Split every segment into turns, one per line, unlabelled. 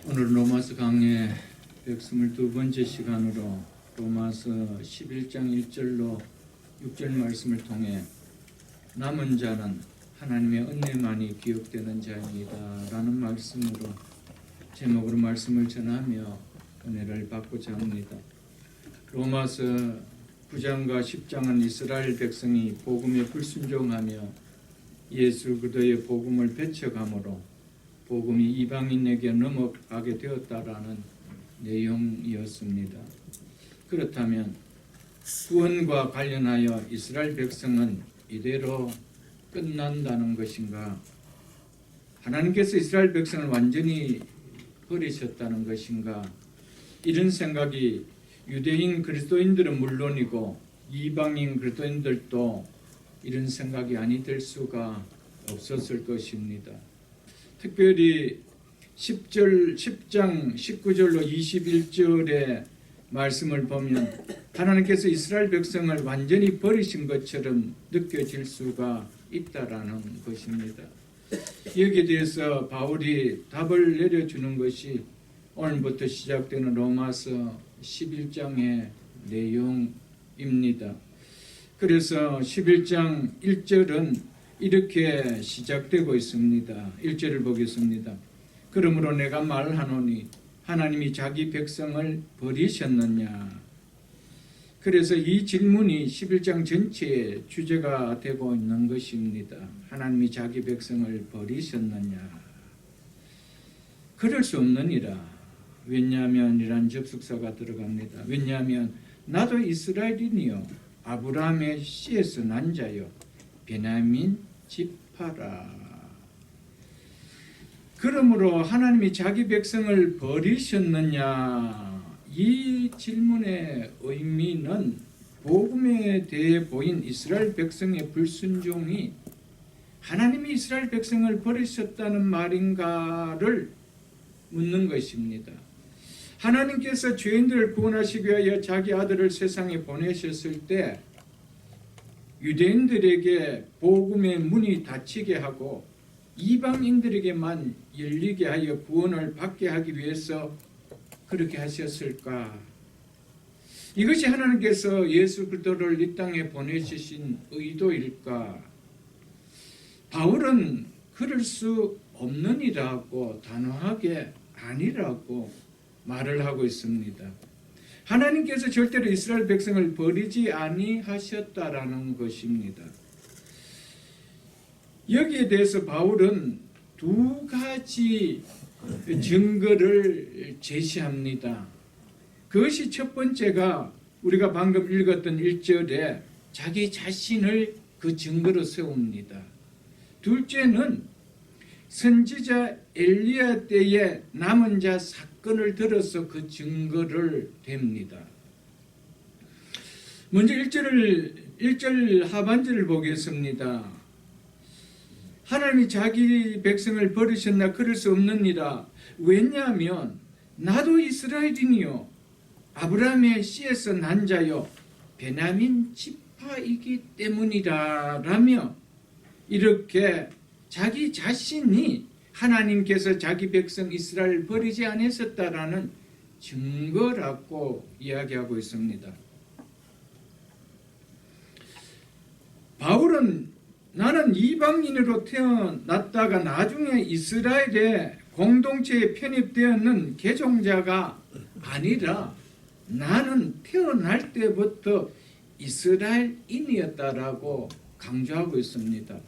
오늘 로마서 강의 122번째 시간으로 로마서 11장 1절로 6절 말씀을 통해 남은 자는 하나님의 은혜만이 기억되는 자입니다 라는 말씀으로 제목으로 말씀을 전하며 은혜를 받고자 합니다. 로마서 9장과 10장은 이스라엘 백성이 복음에 불순종하며 예수 그리스도의 복음을 배척함으로 복음이 이방인에게 넘어가게 되었다라는 내용이었습니다. 그렇다면 구원과 관련하여 이스라엘 백성은 이대로 끝난다는 것인가? 하나님께서 이스라엘 백성을 완전히 버리셨다는 것인가? 이런 생각이 유대인 그리스도인들은 물론이고 이방인 그리스도인들도 이런 생각이 아니 될 수가 없었을 것입니다. 특별히 10장 19절로 21절의 말씀을 보면 하나님께서 이스라엘 백성을 완전히 버리신 것처럼 느껴질 수가 있다라는 것입니다. 여기에 대해서 바울이 답을 내려주는 것이 오늘부터 시작되는 로마서 11장의 내용입니다. 그래서 11장 1절은 이렇게 시작되고 있습니다. 1절을 보겠습니다. 그러므로 내가 말하노니 하나님이 자기 백성을 버리셨느냐? 그래서 이 질문이 11장 전체의 주제가 되고 있는 것입니다. 하나님이 자기 백성을 버리셨느냐? 그럴 수 없느니라. 왜냐하면 이란 접속사가 들어갑니다. 왜냐하면 나도 이스라엘인이요 아브라함의 씨에서 난 자요 베냐민 지파라. 그러므로 하나님이 자기 백성을 버리셨느냐? 이 질문의 의미는 복음에 대해 보인 이스라엘 백성의 불순종이 하나님이 이스라엘 백성을 버리셨다는 말인가를 묻는 것입니다. 하나님께서 죄인들을 구원하시기 위하여 자기 아들을 세상에 보내셨을 때 유대인들에게 복음의 문이 닫히게 하고 이방인들에게만 열리게 하여 구원을 받게 하기 위해서 그렇게 하셨을까? 이것이 하나님께서 예수 그리스도를 이 땅에 보내주신 의도일까? 바울은 그럴 수 없느니라고 단호하게 아니라고 말을 하고 있습니다. 하나님께서 절대로 이스라엘 백성을 버리지 아니하셨다라는 것입니다. 여기에 대해서 바울은 두 가지 증거를 제시합니다. 그것이 첫 번째가 우리가 방금 읽었던 1절에 자기 자신을 그 증거로 세웁니다. 둘째는 선지자 엘리야 때의 남은 자 사건을 들어서 그 증거를 댑니다. 먼저 1절 하반절을 보겠습니다. 하나님이 자기 백성을 버리셨나? 그럴 수 없느니라. 왜냐하면 나도 이스라엘인이요 아브라함의 씨에서 난 자요 베냐민 지파이기 때문이라 라며 이렇게 자기 자신이 하나님께서 자기 백성 이스라엘을 버리지 않으셨다라는 증거라고 이야기하고 있습니다. 바울은 나는 이방인으로 태어났다가 나중에 이스라엘의 공동체에 편입되었는 개종자가 아니라 나는 태어날 때부터 이스라엘인이었다라고 강조하고 있습니다.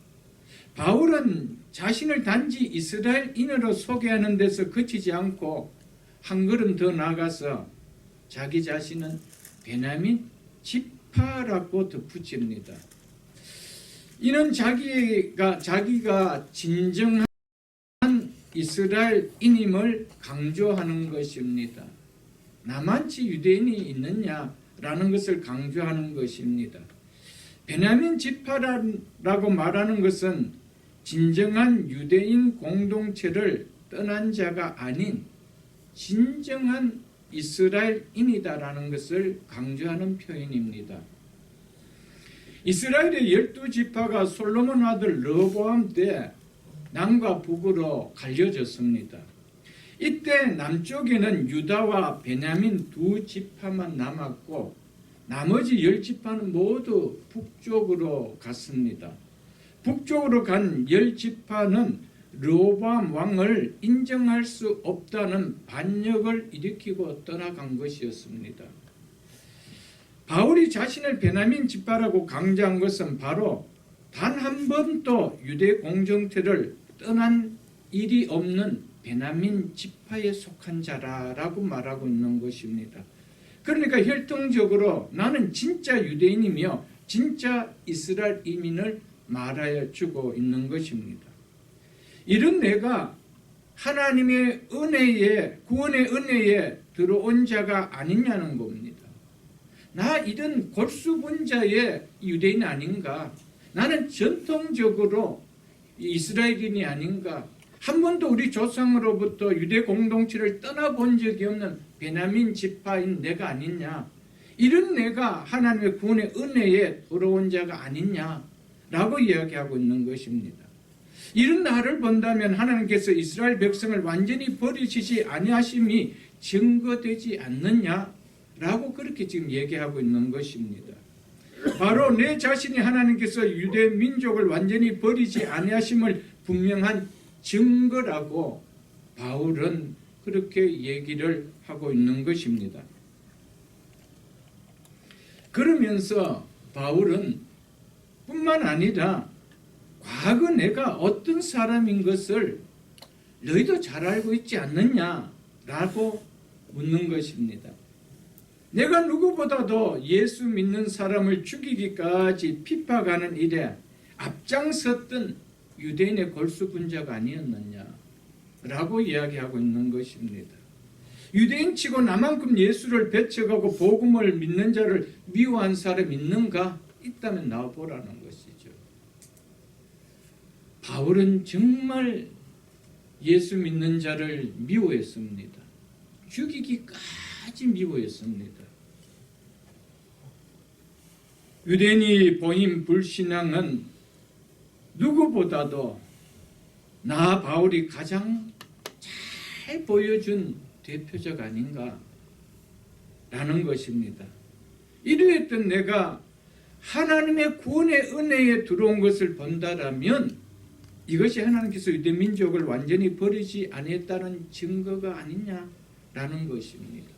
바울은 자신을 단지 이스라엘인으로 소개하는 데서 그치지 않고 한 걸음 더 나아가서 자기 자신은 베냐민 지파라고 덧붙입니다. 이는 자기가 진정한 이스라엘인임을 강조하는 것입니다. 나만치 유대인이 있느냐라는 것을 강조하는 것입니다. 베냐민 지파라고 말하는 것은 진정한 유대인 공동체를 떠난 자가 아닌 진정한 이스라엘인이다라는 것을 강조하는 표현입니다. 이스라엘의 12지파가 솔로몬 아들 르호보암 때 남과 북으로 갈려졌습니다. 이때 남쪽에는 유다와 베냐민 두 지파만 남았고 나머지 10지파는 모두 북쪽으로 갔습니다. 북쪽으로 간 10지파는 르호보암 왕을 인정할 수 없다는 반역을 일으키고 떠나간 것이었습니다. 바울이 자신을 베냐민 지파라고 강조한 것은 바로 단 한 번도 유대 공동체를 떠난 일이 없는 베냐민 지파에 속한 자라고 말하고 있는 것입니다. 그러니까 혈통적으로 나는 진짜 유대인이며 진짜 이스라엘 이민을 말하여 주고 있는 것입니다. 이런 내가 하나님의 은혜에, 구원의 은혜에 들어온 자가 아니냐는 겁니다. 나 이런 골수분자의 유대인 아닌가? 나는 전통적으로 이스라엘인이 아닌가? 한 번도 우리 조상으로부터 유대 공동체를 떠나본 적이 없는 베냐민 지파인 내가 아니냐? 이런 내가 하나님의 구원의 은혜에 들어온 자가 아니냐라고 이야기하고 있는 것입니다. 이런 나를 본다면 하나님께서 이스라엘 백성을 완전히 버리시지 아니하심이 증거되지 않느냐라고 그렇게 지금 얘기하고 있는 것입니다. 바로 내 자신이 하나님께서 유대 민족을 완전히 버리지 아니하심을 분명한 증거라고 바울은 그렇게 얘기를 하고 있는 것입니다. 그러면서 바울은 뿐만 아니라 과거 내가 어떤 사람인 것을 너희도 잘 알고 있지 않느냐라고 묻는 것입니다. 내가 누구보다도 예수 믿는 사람을 죽이기까지 핍박하는 일에 앞장섰던 유대인의 골수분자가 아니었느냐라고 이야기하고 있는 것입니다. 유대인치고 나만큼 예수를 배척하고 복음을 믿는 자를 미워한 사람 있는가? 있다면 나와보라는 것이죠. 바울은 정말 예수 믿는 자를 미워했습니다. 죽이기까지 미워했습니다. 유대인이 보인 불신앙은 누구보다도 나 바울이 가장 잘 보여준 대표적 아닌가 라는 것입니다. 이러했던 내가 하나님의 구원의 은혜에 들어온 것을 본다라면 이것이 하나님께서 유대 민족을 완전히 버리지 아니했다는 증거가 아니냐라는 것입니다.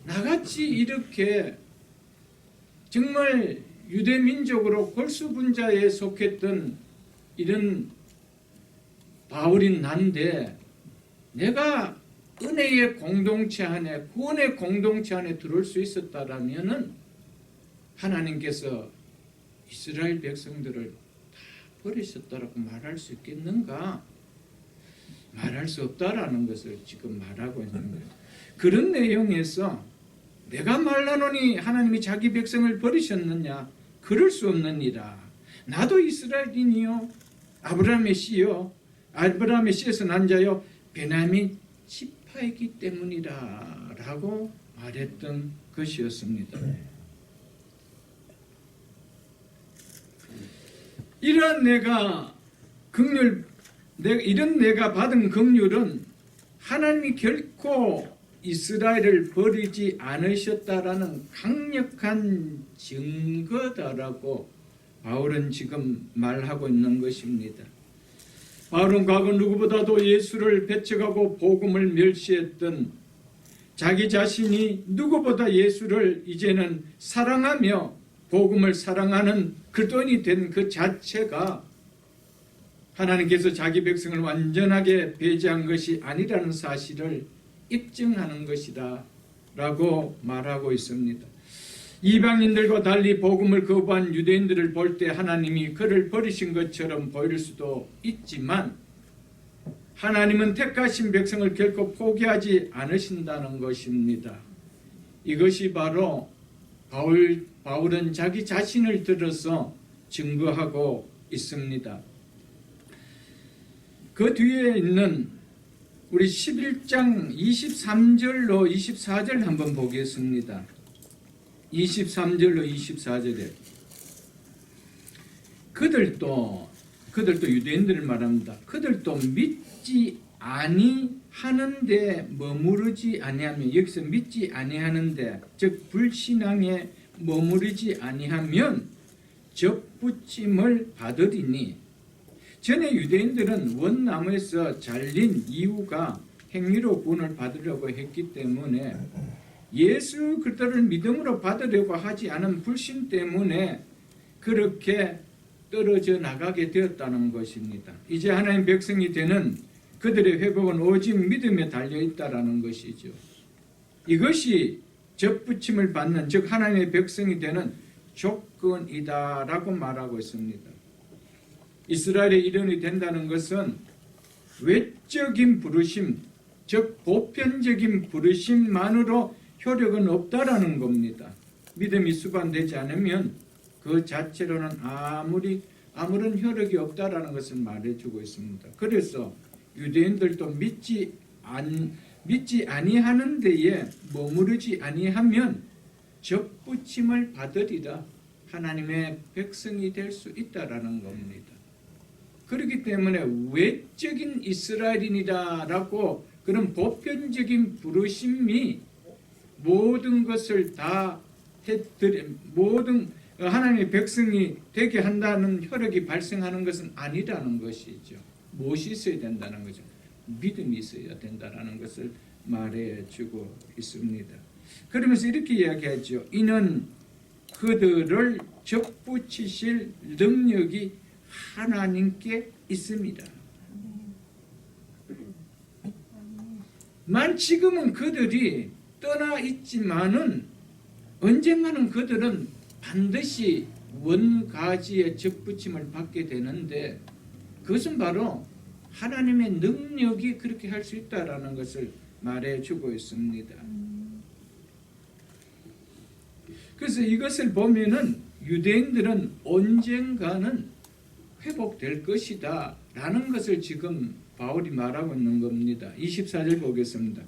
나같이 이렇게 정말 유대 민족으로 골수분자에 속했던 이런 바울인 난데 내가 은혜의 공동체 안에, 구원의 공동체 안에 들어올 수 있었다라면은 하나님께서 이스라엘 백성들을 다 버리셨다라고 말할 수 있겠는가? 말할 수 없다라는 것을 지금 말하고 있는 거예요. 그런 내용에서 내가 말하노니 하나님이 자기 백성을 버리셨느냐? 그럴 수 없느니라. 나도 이스라엘인이요, 아브라함의 씨요, 아브라함의 씨에서 난 자요, 베냐민 지파이기 때문이라 라고 말했던 것이었습니다. 이런 내가 이런 내가 받은 긍휼은 하나님이 결코 이스라엘을 버리지 않으셨다라는 강력한 증거다라고 바울은 지금 말하고 있는 것입니다. 바울은 과거 누구보다도 예수를 배척하고 복음을 멸시했던 자기 자신이 누구보다 예수를 이제는 사랑하며 복음을 사랑하는 그리스도인이 된 그 자체가 하나님께서 자기 백성을 완전하게 배제한 것이 아니라는 사실을 입증하는 것이다 라고 말하고 있습니다. 이방인들과 달리 복음을 거부한 유대인들을 볼 때 하나님이 그를 버리신 것처럼 보일 수도 있지만 하나님은 택하신 백성을 결코 포기하지 않으신다는 것입니다. 이것이 바로 바울은 자기 자신을 들어서 증거하고 있습니다. 그 뒤에 있는 우리 11장 23절로 24절 한번 보겠습니다. 23절로 24절에 그들도 유대인들을 말합니다. 그들도 믿지 하는데 머무르지 아니하면, 여기서 믿지 아니하는데, 즉 불신앙에 머무르지 아니하면 접붙임을 받으리니. 전에 유대인들은 원나무에서 잘린 이유가 행위로 구원을 받으려고 했기 때문에, 예수 그리스도를 믿음으로 받으려고 하지 않은 불신 때문에 그렇게 떨어져 나가게 되었다는 것입니다. 이제 하나님 백성이 되는 그들의 회복은 오직 믿음에 달려있다라는 것이죠. 이것이 접붙임을 받는, 즉 하나님의 백성이 되는 조건이다라고 말하고 있습니다. 이스라엘의 일원이 된다는 것은 외적인 부르심, 즉 보편적인 부르심만으로 효력은 없다라는 겁니다. 믿음이 수반되지 않으면 그 자체로는 아무런 효력이 없다라는 것을 말해주고 있습니다. 그래서 유대인들도 믿지 아니하는 데에 머무르지 아니하면 접붙임을 받으리라, 하나님의 백성이 될 수 있다라는 겁니다. 그렇기 때문에 외적인 이스라엘인이다라고 그런 보편적인 부르심이 모든 것을 다 모든 하나님의 백성이 되게 한다는 효력이 발생하는 것은 아니라는 것이죠. 무엇이 있어야 된다는 거죠? 믿음이 있어야 된다는 것을 말해주고 있습니다. 그러면서 이렇게 이야기하죠. 이는 그들을 접붙이실 능력이 하나님께 있습니다. 만 지금은 그들이 떠나 있지만은 언젠가는 그들은 반드시 원가지의 접붙임을 받게 되는데, 그것은 바로 하나님의 능력이 그렇게 할 수 있다라는 것을 말해주고 있습니다. 그래서 이것을 보면은 유대인들은 언젠가는 회복될 것이다 라는 것을 지금 바울이 말하고 있는 겁니다. 24절 보겠습니다.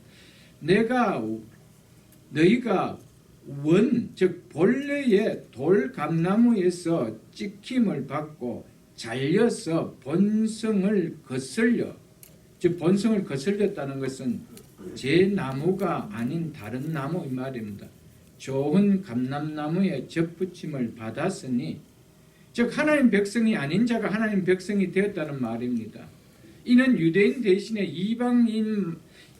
너희가 즉 본래의 돌감나무에서 찍힘을 받고 잘려서 본성을 거슬려, 즉 본성을 거슬렸다는 것은 제 나무가 아닌 다른 나무 이 말입니다. 좋은 감람나무에 접붙임을 받았으니, 즉 하나님 백성이 아닌 자가 하나님 백성이 되었다는 말입니다. 이는 유대인 대신에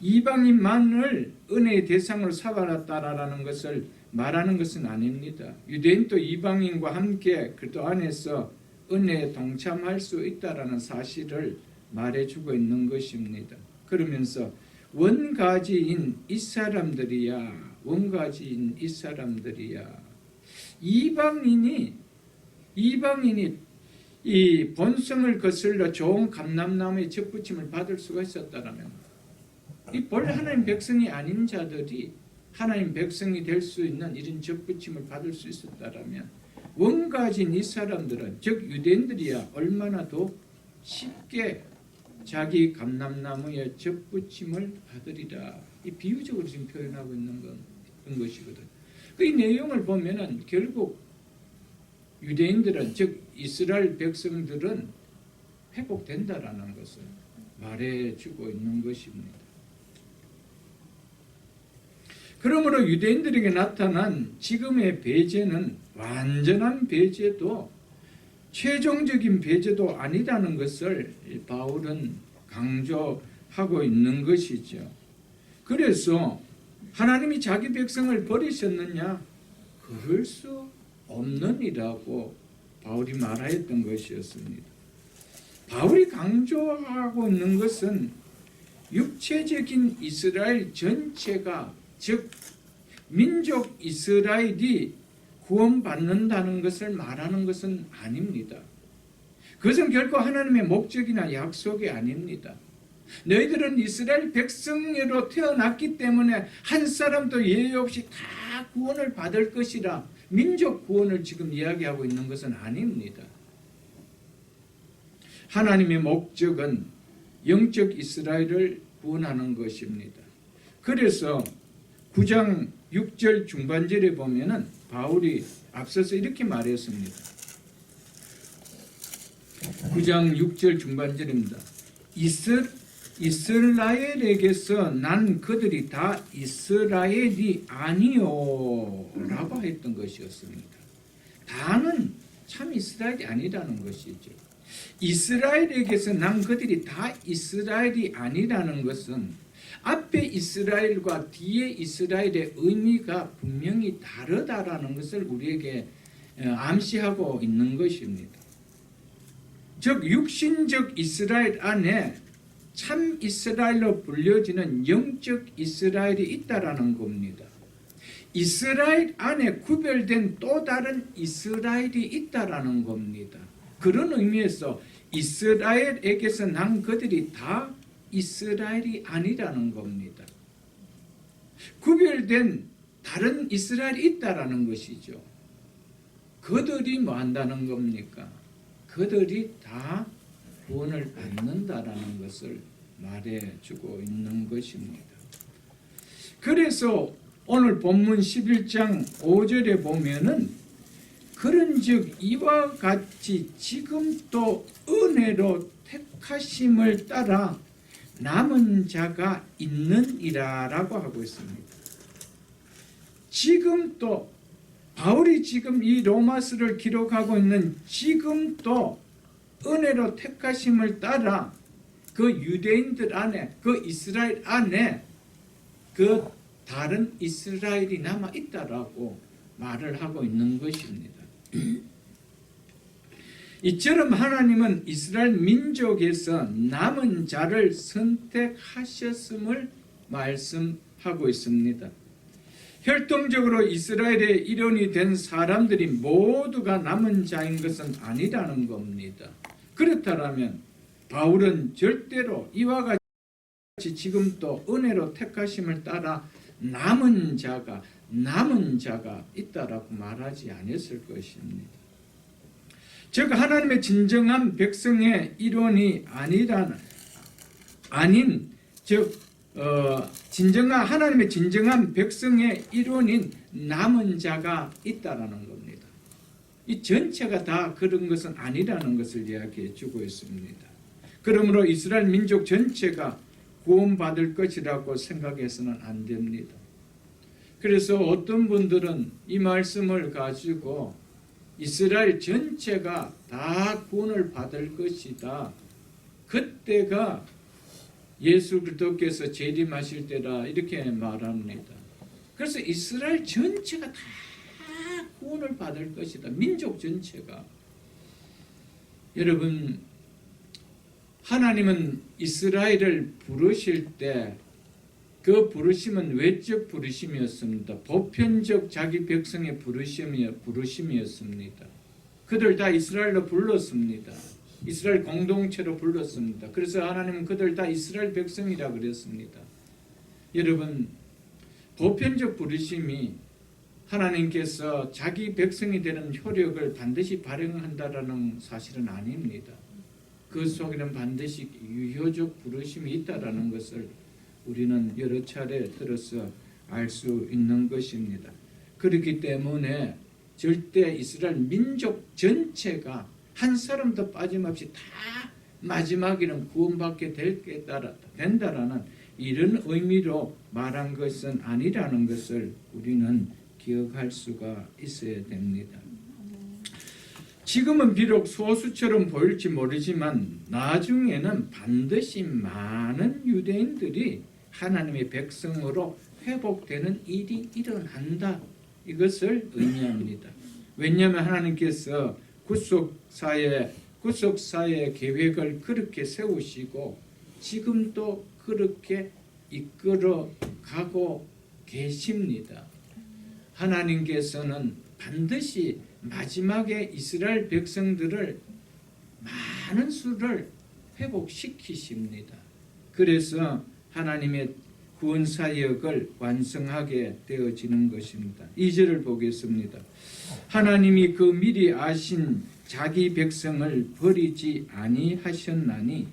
이방인만을 은혜의 대상으로 삼았다라는 것을 말하는 것은 아닙니다. 유대인도 이방인과 함께 그리스도 안에서 은혜에 동참할 수 있다라는 사실을 말해주고 있는 것입니다. 그러면서 원가지인 이 사람들이야, 이방인이 이 본성을 거슬러 좋은 감람나무의 접붙임을 받을 수가 있었다라면, 이 본래 하나님 백성이 아닌 자들이 하나님 백성이 될 수 있는 이런 접붙임을 받을 수 있었다라면, 원가진 이 사람들은, 즉 유대인들이야 얼마나 더 쉽게 자기 감람나무의 접붙임을 받으리라. 이 비유적으로 지금 표현하고 있는 것이거든. 이 내용을 보면은 결국 유대인들은, 즉 이스라엘 백성들은 회복된다라는 것을 말해주고 있는 것입니다. 그러므로 유대인들에게 나타난 지금의 배제는 완전한 배제도 최종적인 배제도 아니라는 것을 바울은 강조하고 있는 것이죠. 그래서 하나님이 자기 백성을 버리셨느냐? 그럴 수 없느니라고 바울이 말하였던 것이었습니다. 바울이 강조하고 있는 것은 육체적인 이스라엘 전체가, 즉 민족 이스라엘이 구원받는다는 것을 말하는 것은 아닙니다. 그것은 결코 하나님의 목적이나 약속이 아닙니다. 너희들은 이스라엘 백성으로 태어났기 때문에 한 사람도 예외 없이 다 구원을 받을 것이라, 민족 구원을 지금 이야기하고 있는 것은 아닙니다. 하나님의 목적은 영적 이스라엘을 구원하는 것입니다. 그래서 9장 6절 중반절에 보면은 바울이 앞서서 이렇게 말했습니다. 9장 6절 중반절입니다. 이스라엘에게서 난 그들이 다 이스라엘이 아니요 라고 했던 것이었습니다. 다는 참 이스라엘이 아니라는 것이죠. 이스라엘에게서 난 그들이 다 이스라엘이 아니라는 것은 앞에 이스라엘과 뒤에 이스라엘의 의미가 분명히 다르다라는 것을 우리에게 암시하고 있는 것입니다. 즉 육신적 이스라엘 안에 참 이스라엘로 불려지는 영적 이스라엘이 있다라는 겁니다. 이스라엘 안에 구별된 또 다른 이스라엘이 있다라는 겁니다. 그런 의미에서 이스라엘에게서 난 그들이 다 이스라엘이 아니라는 겁니다. 구별된 다른 이스라엘이 있다라는 것이죠. 그들이 뭐 한다는 겁니까? 그들이 다 구원을 받는다라는 것을 말해주고 있는 것입니다. 그래서 오늘 본문 11장 5절에 보면은 그런즉 이와 같이 지금 또 은혜로 택하심을 따라 남은 자가 있느니라라고 하고 있습니다. 지금 또 바울이 지금 이 로마서를 기록하고 있는 지금 또 은혜로 택하심을 따라 그 유대인들 안에 그 이스라엘 안에 그 다른 이스라엘이 남아 있다라고 말을 하고 있는 것입니다. 이처럼 하나님은 이스라엘 민족에서 남은 자를 선택하셨음을 말씀하고 있습니다. 혈통적으로 이스라엘의 일원이 된 사람들이 모두가 남은 자인 것은 아니라는 겁니다. 그렇다면 바울은 절대로 이와 같이 지금 또 은혜로 택하심을 따라 남은 자가 있다라고 말하지 않았을 것입니다. 즉 하나님의 진정한 백성의 일원이 하나님의 진정한 백성의 일원인 남은 자가 있다라는 겁니다. 이 전체가 다 그런 것은 아니라는 것을 이야기해 주고 있습니다. 그러므로 이스라엘 민족 전체가 구원받을 것이라고 생각해서는 안 됩니다. 그래서 어떤 분들은 이 말씀을 가지고 이스라엘 전체가 다 구원을 받을 것이다. 그때가 예수 그리스도께서 재림하실 때라 이렇게 말합니다. 그래서 이스라엘 전체가 다 구원을 받을 것이다. 민족 전체가. 여러분, 하나님은 이스라엘을 부르실 때 그 부르심은 외적 부르심이었습니다. 보편적 자기 백성의 부르심이었습니다. 그들 다 이스라엘로 불렀습니다. 이스라엘 공동체로 불렀습니다. 그래서 하나님은 그들 다 이스라엘 백성이라 그랬습니다. 여러분, 보편적 부르심이 하나님께서 자기 백성이 되는 효력을 반드시 발행한다라는 사실은 아닙니다. 그 속에는 반드시 유효적 부르심이 있다라는 것을 우리는 여러 차례 들어서 알 수 있는 것입니다. 그렇기 때문에 절대 이스라엘 민족 전체가 한 사람도 빠짐없이 다 마지막에는 구원받게 된다라는 이런 의미로 말한 것은 아니라는 것을 우리는 기억할 수가 있어야 됩니다. 지금은 비록 소수처럼 보일지 모르지만 나중에는 반드시 많은 유대인들이 하나님의 백성으로 회복되는 일이 일어난다. 이것을 의미합니다. 왜냐하면 하나님께서 구속사의 계획을 그렇게 세우시고 지금도 그렇게 이끌어 가고 계십니다. 하나님께서는 반드시 마지막에 이스라엘 백성들을 많은 수를 회복시키십니다. 그래서 하나님의 구원 사역을 완성하게 되어지는 것입니다. 2절을 보겠습니다. 하나님이 그 미리 아신 자기 백성을 버리지 아니하셨나니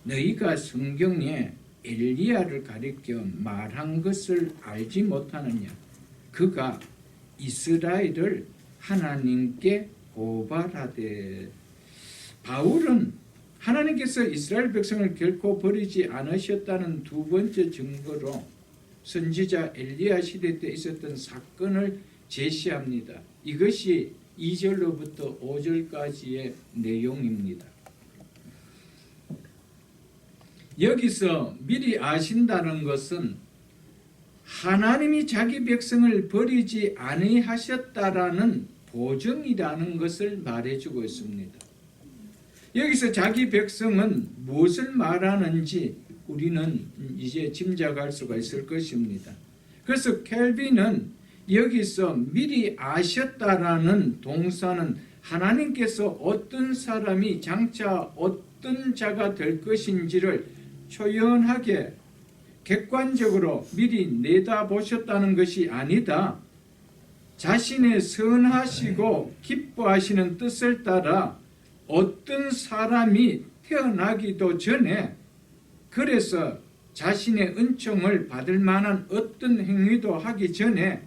너희가 성경에 엘리야를 가리켜 말한 것을 알지 못하느냐. 그가 이스라엘을 하나님께 고발하되. 바울은 하나님께서 이스라엘 백성을 결코 버리지 않으셨다는 두 번째 증거로 선지자 엘리야 시대 때 있었던 사건을 제시합니다. 이것이 2절로부터 5절까지의 내용입니다. 여기서 미리 아신다는 것은 하나님이 자기 백성을 버리지 아니하셨다라는 보증이라는 것을 말해주고 있습니다. 여기서 자기 백성은 무엇을 말하는지 우리는 이제 짐작할 수가 있을 것입니다. 그래서 켈빈은 여기서 미리 아셨다라는 동사는 하나님께서 어떤 사람이 장차 어떤 자가 될 것인지를 초연하게 객관적으로 미리 내다보셨다는 것이 아니다. 자신의 선하시고 기뻐하시는 뜻을 따라 어떤 사람이 태어나기도 전에, 그래서 자신의 은총을 받을 만한 어떤 행위도 하기 전에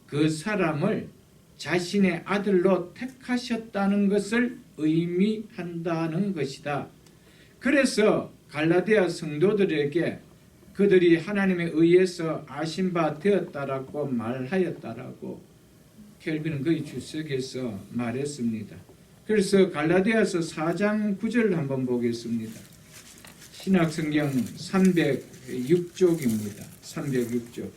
그 사람을 자신의 아들로 택하셨다는 것을 의미한다는 것이다. 그래서 갈라디아 성도들에게 그들이 하나님에 의해서 아신 바 되었다라고 말하였다라고 켈빈은 그의 주석에서 말했습니다. 그래서 갈라디아서 4장 9절을 한번 보겠습니다. 신약성경 306쪽입니다. 306쪽.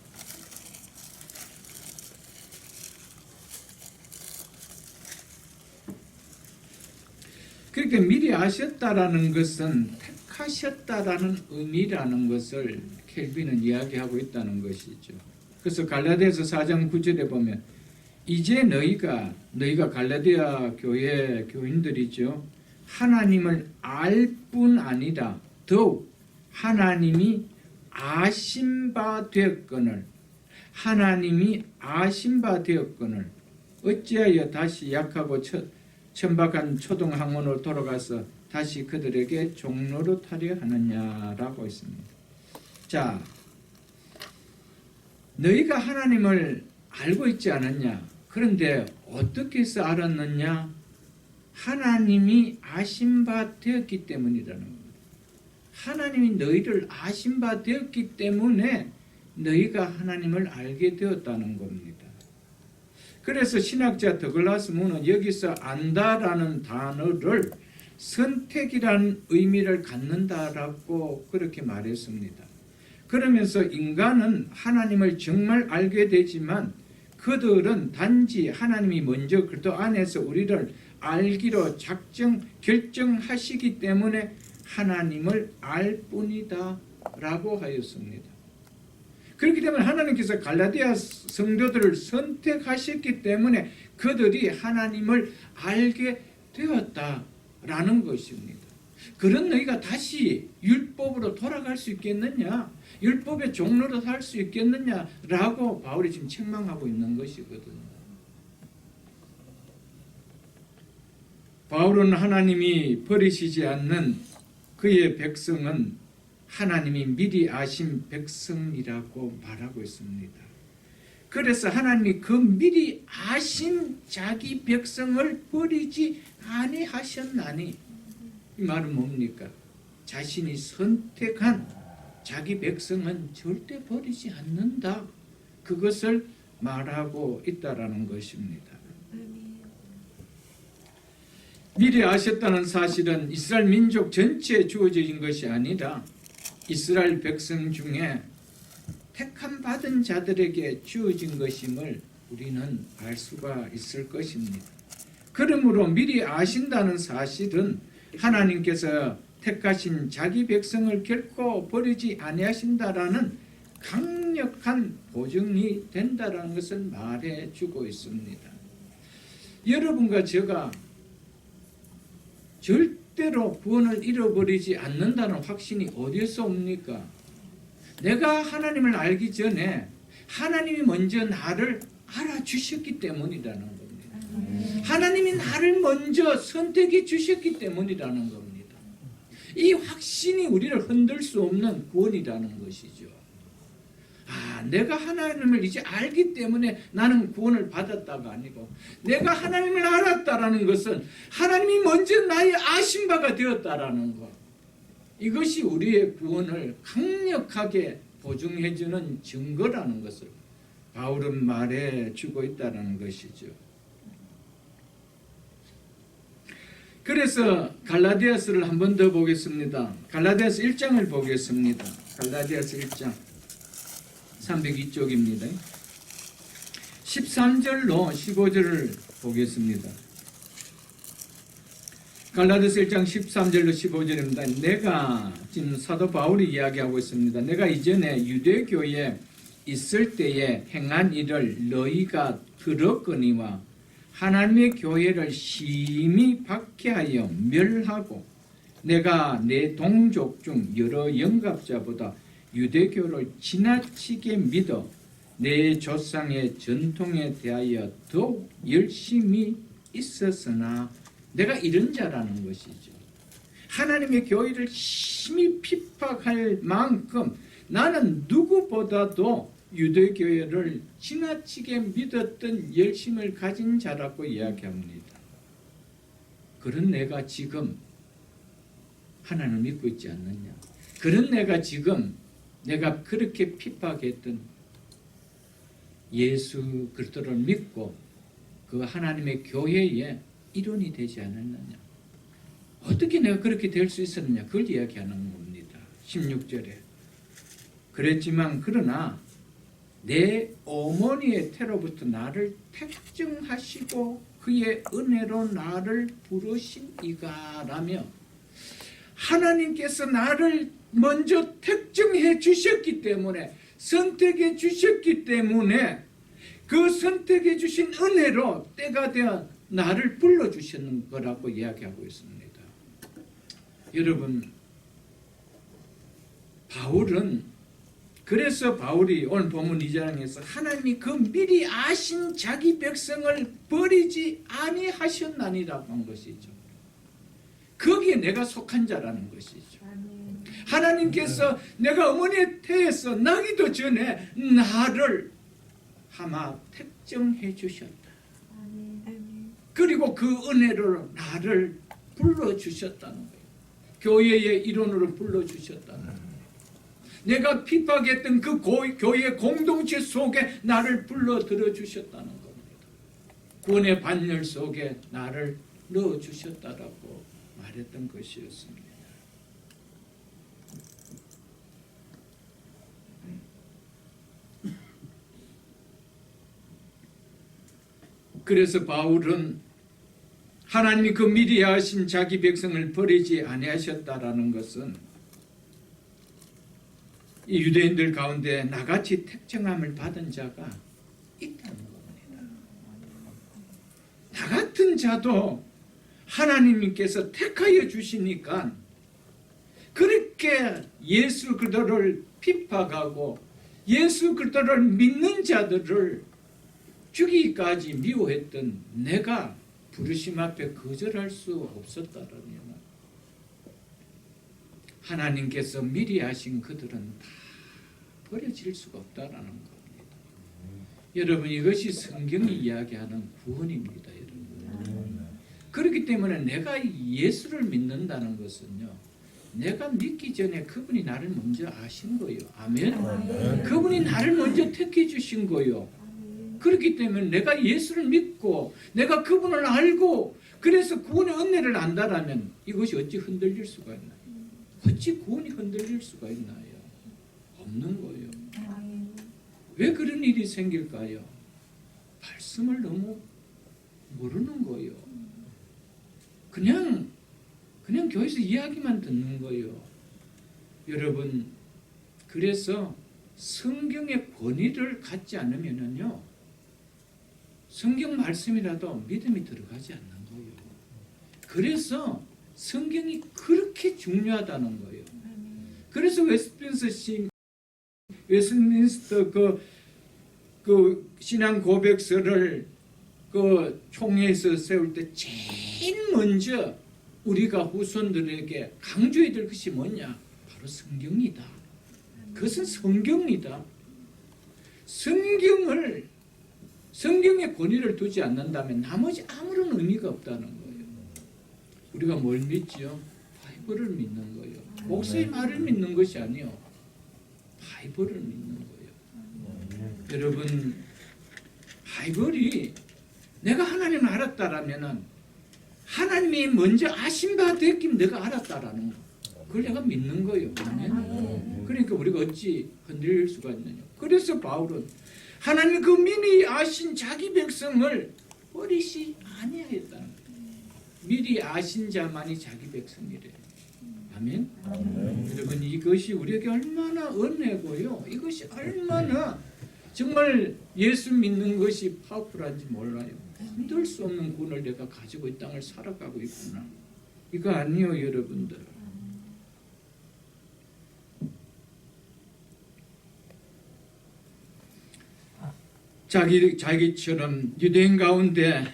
그렇게 미리 아셨다라는 것은 택하셨다라는 의미라는 것을 켈빈은 이야기하고 있다는 것이죠. 그래서 갈라디아서 4장 9절에 보면 이제 너희가 갈라디아 교회 교인들이죠. 하나님을 알 뿐 아니라 더욱 하나님이 아신 바 되었거늘 어찌하여 다시 약하고 천박한 초등학문으로 돌아가서 다시 그들에게 종로로 타려 하느냐라고 했습니다. 자, 너희가 하나님을 알고 있지 않았냐? 그런데 어떻게 해서 알았느냐? 하나님이 아신 바 되었기 때문이라는 겁니다. 하나님이 너희를 아신 바 되었기 때문에 너희가 하나님을 알게 되었다는 겁니다. 그래서 신학자 더글라스 문은 여기서 안다라는 단어를 선택이라는 의미를 갖는다라고 그렇게 말했습니다. 그러면서 인간은 하나님을 정말 알게 되지만 그들은 단지 하나님이 먼저 그리스도 안에서 우리를 알기로 결정하시기 때문에 하나님을 알 뿐이다 라고 하였습니다. 그렇기 때문에 하나님께서 갈라디아 성도들을 선택하셨기 때문에 그들이 하나님을 알게 되었다라는 것입니다. 그런 너희가 다시 율법으로 돌아갈 수 있겠느냐? 율법의 종로로 살 수 있겠느냐라고 바울이 지금 책망하고 있는 것이거든요. 바울은 하나님이 버리시지 않는 그의 백성은 하나님이 미리 아신 백성이라고 말하고 있습니다. 그래서 하나님이 그 미리 아신 자기 백성을 버리지 아니하셨나니, 이 말은 뭡니까? 자신이 선택한 자기 백성은 절대 버리지 않는다. 그것을 말하고 있다라는 것입니다. 미리 아셨다는 사실은 이스라엘 민족 전체에 주어진 것이 아니라 이스라엘 백성 중에 택함 받은 자들에게 주어진 것임을 우리는 알 수가 있을 것입니다. 그러므로 미리 아신다는 사실은 하나님께서 택하신 자기 백성을 결코 버리지 아니하신다라는 강력한 보증이 된다라는 것을 말해주고 있습니다. 여러분과 제가 절대로 구원을 잃어버리지 않는다는 확신이 어디에서 옵니까? 내가 하나님을 알기 전에 하나님이 먼저 나를 알아주셨기 때문이라는 겁니다. 하나님이 나를 먼저 선택해 주셨기 때문이라는 겁니다. 이 확신이 우리를 흔들 수 없는 구원이라는 것이죠. 내가 하나님을 이제 알기 때문에 나는 구원을 받았다가 아니고, 내가 하나님을 알았다라는 것은 하나님이 먼저 나의 아신 바가 되었다라는 것. 이것이 우리의 구원을 강력하게 보증해주는 증거라는 것을 바울은 말해주고 있다는 것이죠. 그래서 갈라디아서를 한 번 더 보겠습니다. 갈라디아서 1장을 보겠습니다. 갈라디아서 1장 302쪽입니다. 13절로 15절을 보겠습니다. 갈라디아서 1장 13절로 15절입니다. 내가 지금 사도 바울이 이야기하고 있습니다. 내가 이전에 유대교에 있을 때에 행한 일을 너희가 들었거니와 하나님의 교회를 심히 박해하여 멸하고 내가 내 동족 중 여러 영갑자보다 유대교를 지나치게 믿어 내 조상의 전통에 대하여 더욱 열심히 있었으나 내가 이런 자라는 것이죠. 하나님의 교회를 심히 핍박할 만큼 나는 누구보다도 유대교회를 지나치게 믿었던 열심을 가진 자라고 이야기합니다. 그런 내가 지금 하나님을 믿고 있지 않느냐? 그런 내가 지금 내가 그렇게 핍박했던 예수 그리스도를 믿고 그 하나님의 교회의 일원이 되지 않았느냐? 어떻게 내가 그렇게 될 수 있었느냐? 그걸 이야기하는 겁니다. 16절에. 그랬지만 그러나 내 어머니의 태로부터 나를 택정하시고 그의 은혜로 나를 부르신 이가라며, 하나님께서 나를 먼저 택정해 주셨기 때문에, 선택해 주셨기 때문에 그 선택해 주신 은혜로 때가 되어 나를 불러주시는 거라고 이야기하고 있습니다. 여러분, 그래서 바울이 오늘 본문 2장에서 하나님이 그 미리 아신 자기 백성을 버리지 아니하셨나니라고 한 것이죠. 거기에 내가 속한 자라는 것이죠. 하나님께서 내가 어머니의 태에서 나기도 전에 나를 아마 택정해 주셨다. 그리고 그 은혜로 나를 불러주셨다는 거예요. 교회의 일원으로 불러주셨다는 거예요. 내가 핍박했던 그 교회 공동체 속에 나를 불러들여 주셨다는 겁니다. 구원의 반열 속에 나를 넣어주셨다라고 말했던 것이었습니다. 그래서 바울은 하나님이 그 미리 하신 자기 백성을 버리지 아니하셨다라는 것은 이 유대인들 가운데 나같이 택정함을 받은 자가 있다는 겁니다. 나 같은 자도 하나님께서 택하여 주시니까 그렇게 예수 그리스도를 핍박하고 예수 그리스도를 믿는 자들을 죽이기까지 미워했던 내가 부르심 앞에 거절할 수 없었다라면 하나님께서 미리 하신 그들은 다 버려질 수가 없다라는 겁니다. 여러분, 이것이 성경이 이야기하는 구원입니다. 여러분. 그렇기 때문에 내가 예수를 믿는다는 것은요, 내가 믿기 전에 그분이 나를 먼저 아신 거예요. 아멘. 그분이 나를 먼저 택해 주신 거예요. 그렇기 때문에 내가 예수를 믿고 내가 그분을 알고 그래서 구원의 은혜를 안다라면 이것이 어찌 흔들릴 수가 있나요? 어찌 구원이 흔들릴 수가 있나요? 없는 거예요. 왜 그런 일이 생길까요? 말씀을 너무 모르는 거예요. 그냥 교회에서 이야기만 듣는 거예요. 여러분, 그래서 성경의 권위를 갖지 않으면요, 성경 말씀이라도 믿음이 들어가지 않는 거예요. 그래서 성경이 그렇게 중요하다는 거예요. 그래서 웨스트민스터 그 신앙 고백서를 그 총회에서 세울 때 제일 먼저 우리가 후손들에게 강조해야 될 것이 뭐냐? 바로 성경이다. 그것은 성경이다. 성경에 권위를 두지 않는다면 나머지 아무런 의미가 없다는 거예요. 우리가 뭘 믿지요? 바이블을 믿는 거예요. 목사의 말을 믿는 것이 아니요, 바이블을 믿는 거예요. 여러분, 바이블이 내가 하나님을 알았다라면은 하나님이 먼저 아신 바 됐긴 내가 알았다라는 거, 그걸 내가 믿는 거예요. 그러니까 우리가 어찌 흔들릴 수가 있느냐. 그래서 바울은 하나님 그 미리 아신 자기 백성을 버리시 아니하였다는 거예요. 미리 아신 자만이 자기 백성이래. 아멘. 여러분, 이것이 우리에게 얼마나 은혜고요, 이것이 얼마나 정말 예수 믿는 것이 파워풀한지 몰라요. 흔들 수 없는 구원을 내가 가지고 이 땅을 살아가고 있구나. 이거 아니요, 여러분들. 자기처럼 유대인 가운데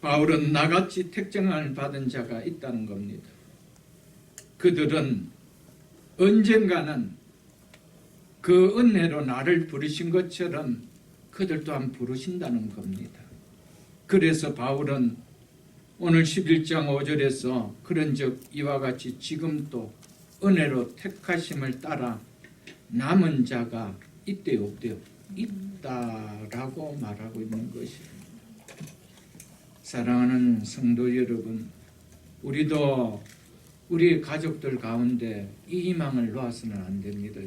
바울은 나같이 택정을 받은 자가 있다는 겁니다. 그들은 언젠가는 그 은혜로 나를 부르신 것처럼 그들 또한 부르신다는 겁니다. 그래서 바울은 오늘 11장 5절에서 그런즉 이와 같이 지금도 은혜로 택하심을 따라 남은 자가 있대요, 없대요? 있다라고 말하고 있는 것입니다. 사랑하는 성도 여러분, 우리도 우리 가족들 가운데 이 희망을 놓아서는 안 됩니다.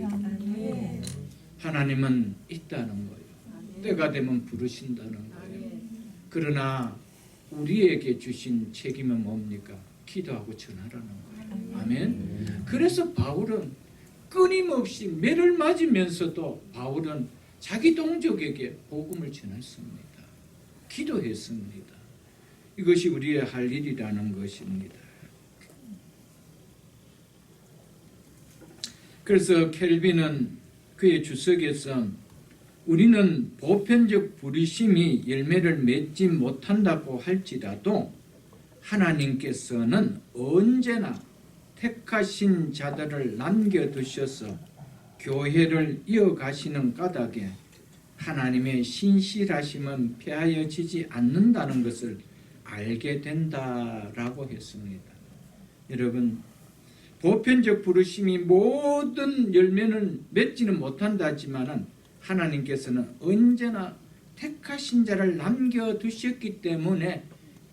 하나님은 있다는 거예요. 때가 되면 부르신다는 거예요. 그러나 우리에게 주신 책임은 뭡니까? 기도하고 전하라는 거예요. 아멘. 그래서 바울은 끊임없이 매를 맞으면서도 바울은 자기 동족에게 복음을 전했습니다. 기도했습니다. 이것이 우리의 할 일이라는 것입니다. 그래서 켈빈은 그의 주석에서 우리는 보편적 부르심이 열매를 맺지 못한다고 할지라도 하나님께서는 언제나 택하신 자들을 남겨두셔서 교회를 이어가시는 까닭에 하나님의 신실하심은 폐하여지지 않는다는 것을 알게 된다라고 했습니다. 여러분, 보편적 부르심이 모든 열매는 맺지는 못한다지만은 하나님께서는 언제나 택하신 자를 남겨두셨기 때문에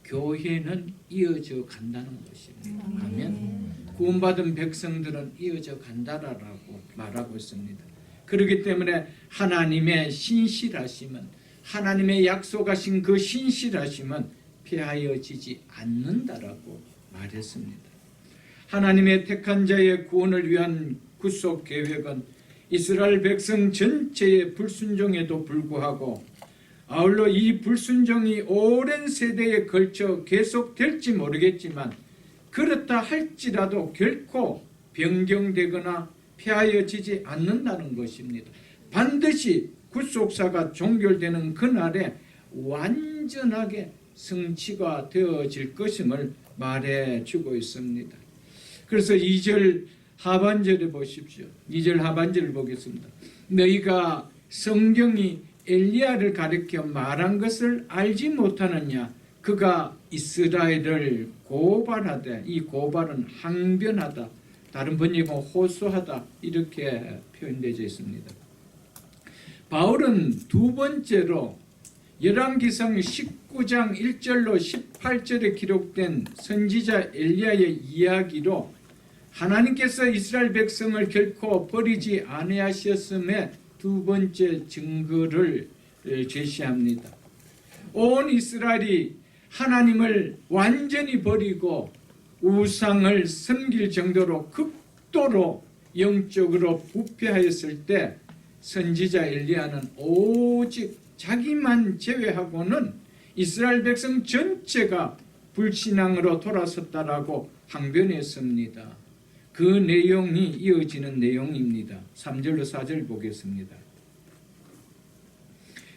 교회는 이어져 간다는 것입니다. 아멘. 구원받은 백성들은 이어져 간다라고 말하고 있습니다. 그렇기 때문에 하나님의 신실하심은, 하나님의 약속하신 그 신실하심은 폐하여지지 않는다라고 말했습니다. 하나님의 택한 자의 구원을 위한 구속 계획은 이스라엘 백성 전체의 불순종에도 불구하고 아울러 이 불순종이 오랜 세대에 걸쳐 계속될지 모르겠지만 그렇다 할지라도 결코 변경되거나 폐하여지지 않는다는 것입니다. 반드시 구속사가 종결되는 그날에 완전하게 성취가 되어질 것임을 말해주고 있습니다. 그래서 2절 하반절에 보십시오. 2절 하반절을 보겠습니다. 너희가 성경이 엘리야를 가리켜 말한 것을 알지 못하느냐? 그가 이스라엘을 고발하되, 이 고발은 항변하다, 다른 번역은 호소하다, 이렇게 표현되어 있습니다. 바울은 두 번째로 열왕기상 19장 1절로 18절에 기록된 선지자 엘리야의 이야기로 하나님께서 이스라엘 백성을 결코 버리지 아니하셨음의 두 번째 증거를 제시합니다. 온 이스라엘이 하나님을 완전히 버리고 우상을 섬길 정도로 극도로 영적으로 부패하였을 때 선지자 엘리야는 오직 자기만 제외하고는 이스라엘 백성 전체가 불신앙으로 돌아섰다라고 항변했습니다. 그 내용이 이어지는 내용입니다. 3절로 4절 보겠습니다.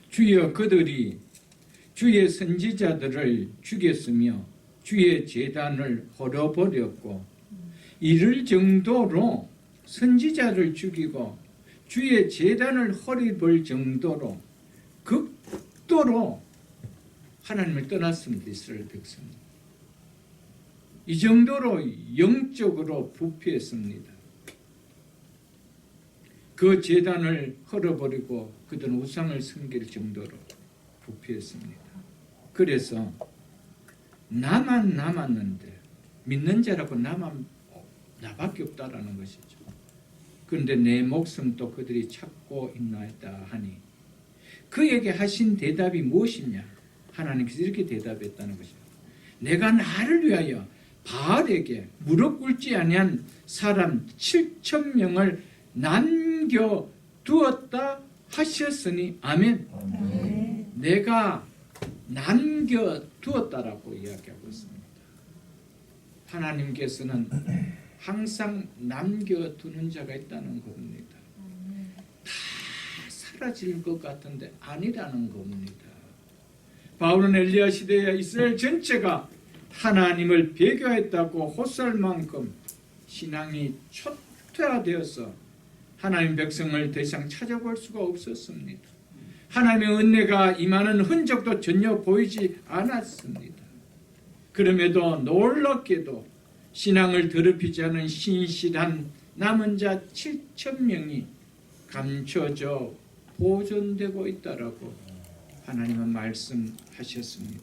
주여 그들이 주의 선지자들을 죽였으며 주의 제단을 헐어버렸고 이를 정도로 선지자를 죽이고 주의 제단을 허리볼 정도로 극도로 하나님을 떠났습니다. 이스라엘 백성. 이 정도로 영적으로 부패했습니다. 그 제단을 헐어버리고 그들은 우상을 섬길 정도로 부패했습니다. 그래서 나만 남았는데 믿는 자라고 나밖에 없다라는 것이죠. 그런데 내 목숨도 그들이 찾고 있나이다 하니 그에게 하신 대답이 무엇이냐? 하나님께서 이렇게 대답했다는 것이죠. 내가 나를 위하여 바알에게 무릎 꿇지 아니한 사람 7,000명을 남겨두었다 하셨으니 아멘. 내가 남겨두었다라고 이야기하고 있습니다. 하나님께서는 항상 남겨두는 자가 있다는 겁니다. 다 사라질 것 같은데 아니라는 겁니다. 바울은 엘리야 시대에 이스라엘 전체가 하나님을 배교했다고 호소할 만큼 신앙이 초토화되어서 하나님 백성을 더 이상 찾아볼 수가 없었습니다. 하나님의 은혜가 임하는 흔적도 전혀 보이지 않았습니다. 그럼에도 놀랍게도 신앙을 더럽히지 않은 신실한 남은 자 7,000명이 감춰져 보존되고 있다라고 하나님은 말씀하셨습니다.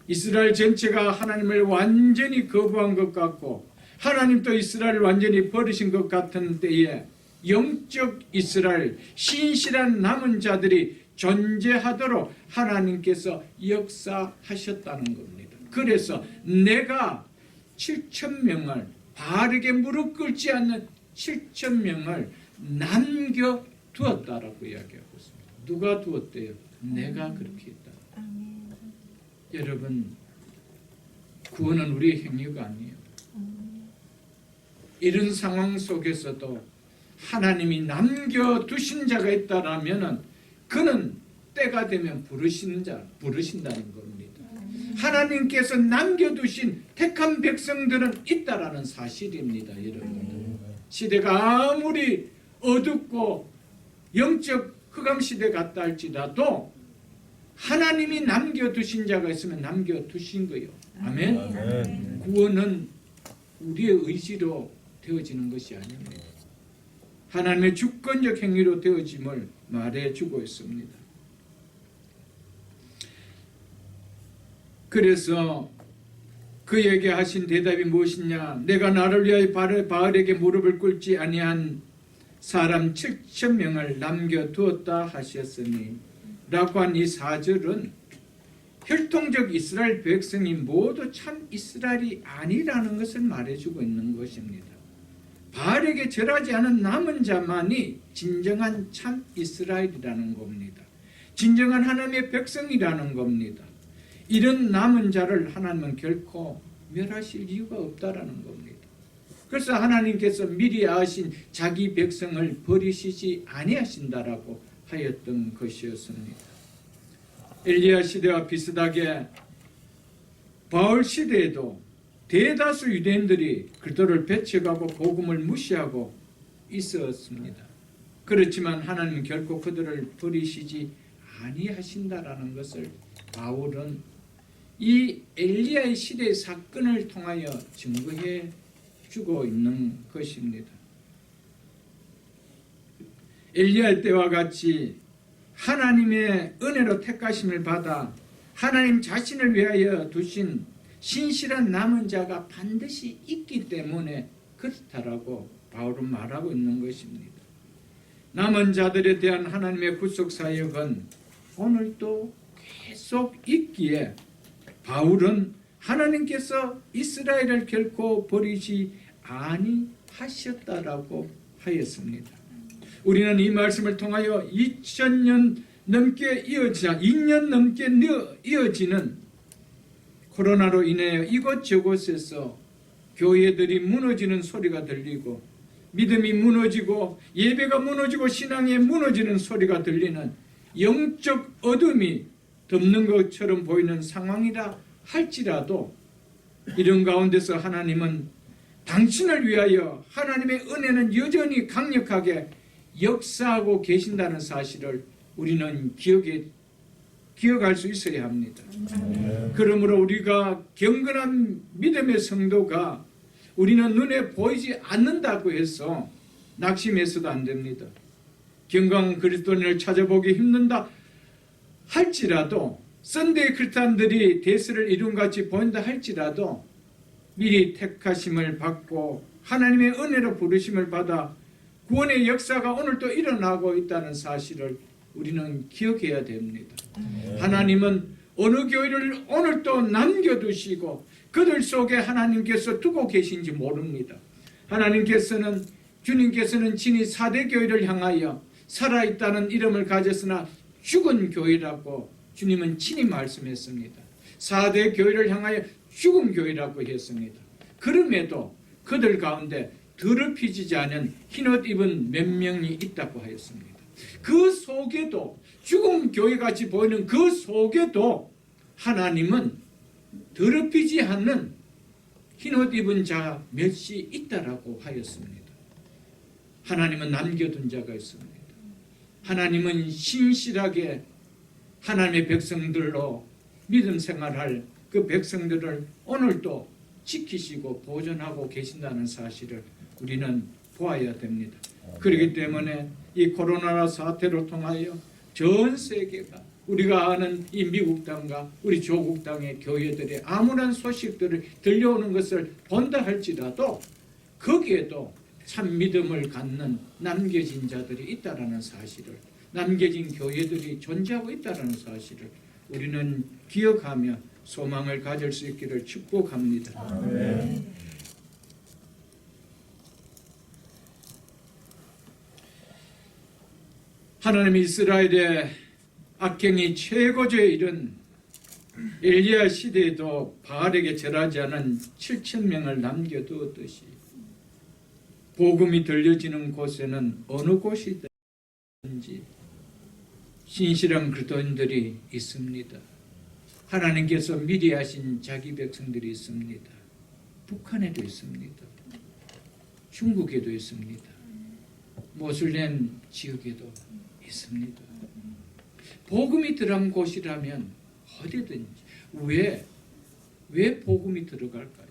이스라엘 전체가 하나님을 완전히 거부한 것 같고 하나님도 이스라엘을 완전히 버리신 것 같은 때에 영적 이스라엘 신실한 남은 자들이 존재하도록 하나님께서 역사하셨다는 겁니다. 그래서 내가 7,000명을 바르게 무릎 꿇지 않는 7,000명을 남겨두었다라고 이야기하고 있습니다. 누가 두었대요? 내가 그렇게 했다. 여러분, 구원은 우리의 행위가 아니에요. 이런 상황 속에서도 하나님이 남겨두신 자가 있다라면 그는 때가 되면 부르신다는 겁니다. 하나님께서 남겨두신 택한 백성들은 있다라는 사실입니다. 여러분, 시대가 아무리 어둡고 영적 흑암시대 같다 할지라도 하나님이 남겨두신 자가 있으면 남겨두신 거예요. 아멘. 구원은 우리의 의지로 되어지는 것이 아닙니다. 하나님의 주권적 행위로 되어짐을 말해주고 있습니다. 그래서 그에게 하신 대답이 무엇이냐? 내가 나를 위하여 바알에게 무릎을 꿇지 아니한 사람 7,000명을 남겨두었다 하셨으니 라고 한 이 4절은 혈통적 이스라엘 백성이 모두 참 이스라엘이 아니라는 것을 말해주고 있는 것입니다. 바알에게 절하지 않은 남은 자만이 진정한 참 이스라엘이라는 겁니다. 진정한 하나님의 백성이라는 겁니다. 이런 남은 자를 하나님은 결코 멸하실 이유가 없다라는 겁니다. 그래서 하나님께서 미리 아신 자기 백성을 버리시지 아니하신다라고 하였던 것이었습니다. 엘리야 시대와 비슷하게 바울 시대에도 대다수 유대인들이 그들을 배척하고 복음을 무시하고 있었습니다. 그렇지만 하나님은 결코 그들을 버리시지 아니하신다라는 것을 바울은 이 엘리야의 시대의 사건을 통하여 증거해 주고 있는 것입니다. 엘리야 때와 같이 하나님의 은혜로 택하심을 받아 하나님 자신을 위하여 두신 신실한 남은 자가 반드시 있기 때문에 그렇다라고 바울은 말하고 있는 것입니다. 남은 자들에 대한 하나님의 구속 사역은 오늘도 계속 있기에 바울은 하나님께서 이스라엘을 결코 버리지 아니하셨다라고 하였습니다. 우리는 이 말씀을 통하여 2년 넘게 이어지는 코로나로 인해 이곳저곳에서 교회들이 무너지는 소리가 들리고 믿음이 무너지고 예배가 무너지고 신앙이 무너지는 소리가 들리는 영적 어둠이 덮는 것처럼 보이는 상황이라 할지라도 이런 가운데서 하나님은 당신을 위하여 하나님의 은혜는 여전히 강력하게 역사하고 계신다는 사실을 우리는 기억할 수 있어야 합니다. 그러므로 우리가 경건한 믿음의 성도가 우리는 눈에 보이지 않는다고 해서 낙심해서도 안 됩니다. 경건 그리스도인을 찾아보기 힘든다 할지라도, 썬데이 크리스찬들이 대수를 이룬같이 보인다 할지라도 미리 택하심을 받고 하나님의 은혜로 부르심을 받아 구원의 역사가 오늘도 일어나고 있다는 사실을 우리는 기억해야 됩니다. 하나님은 어느 교회를 오늘도 남겨두시고 그들 속에 하나님께서 두고 계신지 모릅니다. 주님께서는 친히 4대 교회를 향하여 살아있다는 이름을 가졌으나 죽은 교회라고 주님은 친히 말씀했습니다. 4대 교회를 향하여 죽은 교회라고 했습니다. 그럼에도 그들 가운데 더럽히지 않은 흰옷 입은 몇 명이 있다고 하였습니다. 그 속에도, 죽은 교회같이 보이는 그 속에도 하나님은 더럽히지 않는 흰옷 입은 자 몇이 있다라고 하였습니다. 하나님은 남겨둔 자가 있습니다. 하나님은 신실하게 하나님의 백성들로 믿음 생활할 그 백성들을 오늘도 지키시고 보존하고 계신다는 사실을 우리는 보아야 됩니다. 그렇기 때문에 이 코로나 사태를 통하여 전 세계가 우리가 아는 이 미국 땅과 우리 조국 땅의 교회들의 아무런 소식들을 들려오는 것을 본다 할지라도 거기에도 참 믿음을 갖는 남겨진 자들이 있다라는 사실을, 남겨진 교회들이 존재하고 있다라는 사실을 우리는 기억하며 소망을 가질 수 있기를 축복합니다. 아멘. 하나님이 이스라엘의 악행이 최고조에 이른 엘리야 시대에도 바알에게 절하지 않은 7,000명을 남겨두었듯이 복음이 들려지는 곳에는 어느 곳이든지 신실한 그리스도인들이 있습니다. 하나님께서 미리 하신 자기 백성들이 있습니다. 북한에도 있습니다. 중국에도 있습니다. 모슬렘 지역에도 있습니다. 복음이 들어간 곳이라면 어디든지. 왜 복음이 들어갈까요?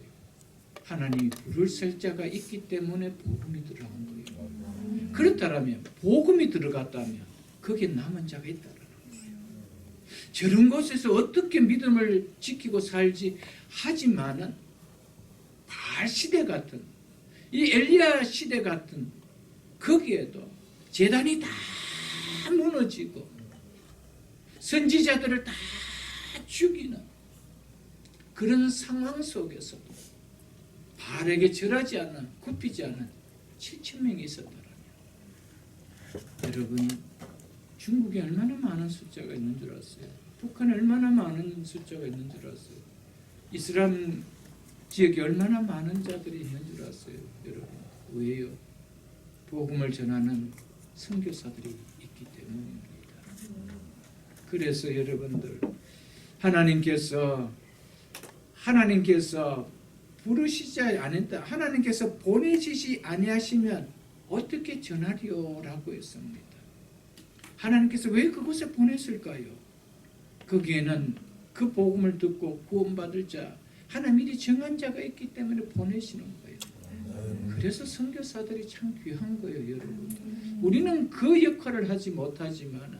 하나님이 부를 셀 자가 있기 때문에 복음이 들어간 거예요. 그렇다면 복음이 들어갔다면 거기에 남은 자가 있다라는 거예요. 저런 곳에서 어떻게 믿음을 지키고 살지 하지만은 바알 시대 같은, 이 엘리야 시대 같은, 거기에도 제단이 다 무너지고 선지자들을 다 죽이는 그런 상황 속에서도 바알에게 절하지 않은, 굽히지 않은 7,000명이 있었더라면, 여러분 중국에 얼마나 많은 숫자가 있는 줄 아세요? 북한에 얼마나 많은 숫자가 있는 줄 아세요? 이슬람 지역에 얼마나 많은 자들이 있는 줄 아세요? 여러분 왜요? 복음을 전하는 선교사들이 있기 때문입니다. 그래서 여러분들 하나님께서 부르시지 않았다, 하나님께서 보내시지 아니하시면 어떻게 전하리요라고 했습니다. 하나님께서 왜 그곳에 보냈을까요? 거기에는 그 복음을 듣고 구원받을 자, 하나님 미리 정한 자가 있기 때문에 보내시는 거예요. 그래서 선교사들이 참 귀한 거예요, 여러분. 우리는 그 역할을 하지 못하지만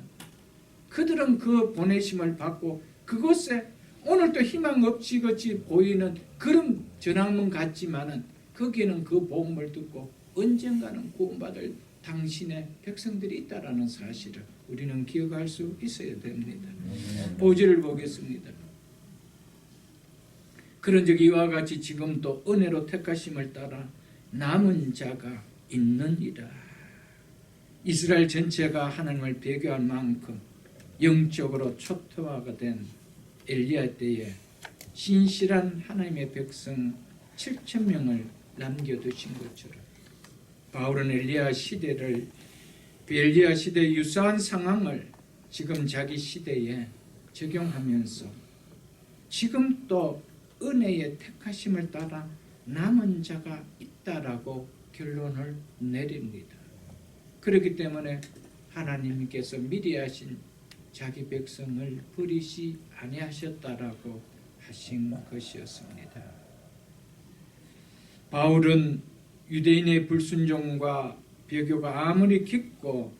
그들은 그 보내심을 받고 그곳에 오늘도 희망 없이 같이 보이는 그런 전학문 같지만은 거기에는 그 복음을 듣고 언젠가는 구원받을 당신의 백성들이 있다라는 사실을 우리는 기억할 수 있어야 됩니다. 5절을 보겠습니다. 그런즉 이와 같이 지금도 은혜로 택하심을 따라 남은 자가 있느니라. 이스라엘 전체가 하나님을 배교할 만큼 영적으로 초토화가 된 엘리야 때에 신실한 하나님의 백성 7,000명을 남겨두신 것처럼 바울은 엘리야 시대 유사한 상황을 지금 자기 시대에 적용하면서 지금 또 은혜의 택하심을 따라 남은 자가 있다라고 결론을 내립니다. 그렇기 때문에 하나님께서 미리 하신 자기 백성을 버리시 아니하셨다라고 하신 것이었습니다. 바울은 유대인의 불순종과 배교가 아무리 깊고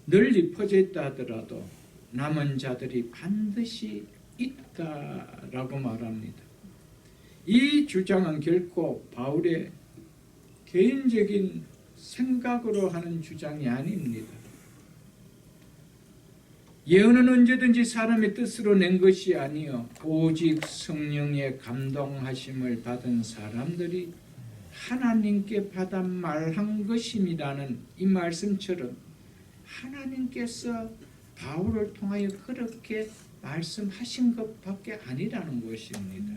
널리 퍼져 있다 하더라도 남은 자들이 반드시 있다라고 말합니다. 이 주장은 결코 바울의 개인적인 생각으로 하는 주장이 아닙니다. 예언은 언제든지 사람의 뜻으로 낸 것이 아니요 오직 성령의 감동하심을 받은 사람들이 하나님께 받아 말한 것임이라는 이 말씀처럼 하나님께서 바울을 통하여 그렇게 말씀하신 것밖에 아니라는 것입니다.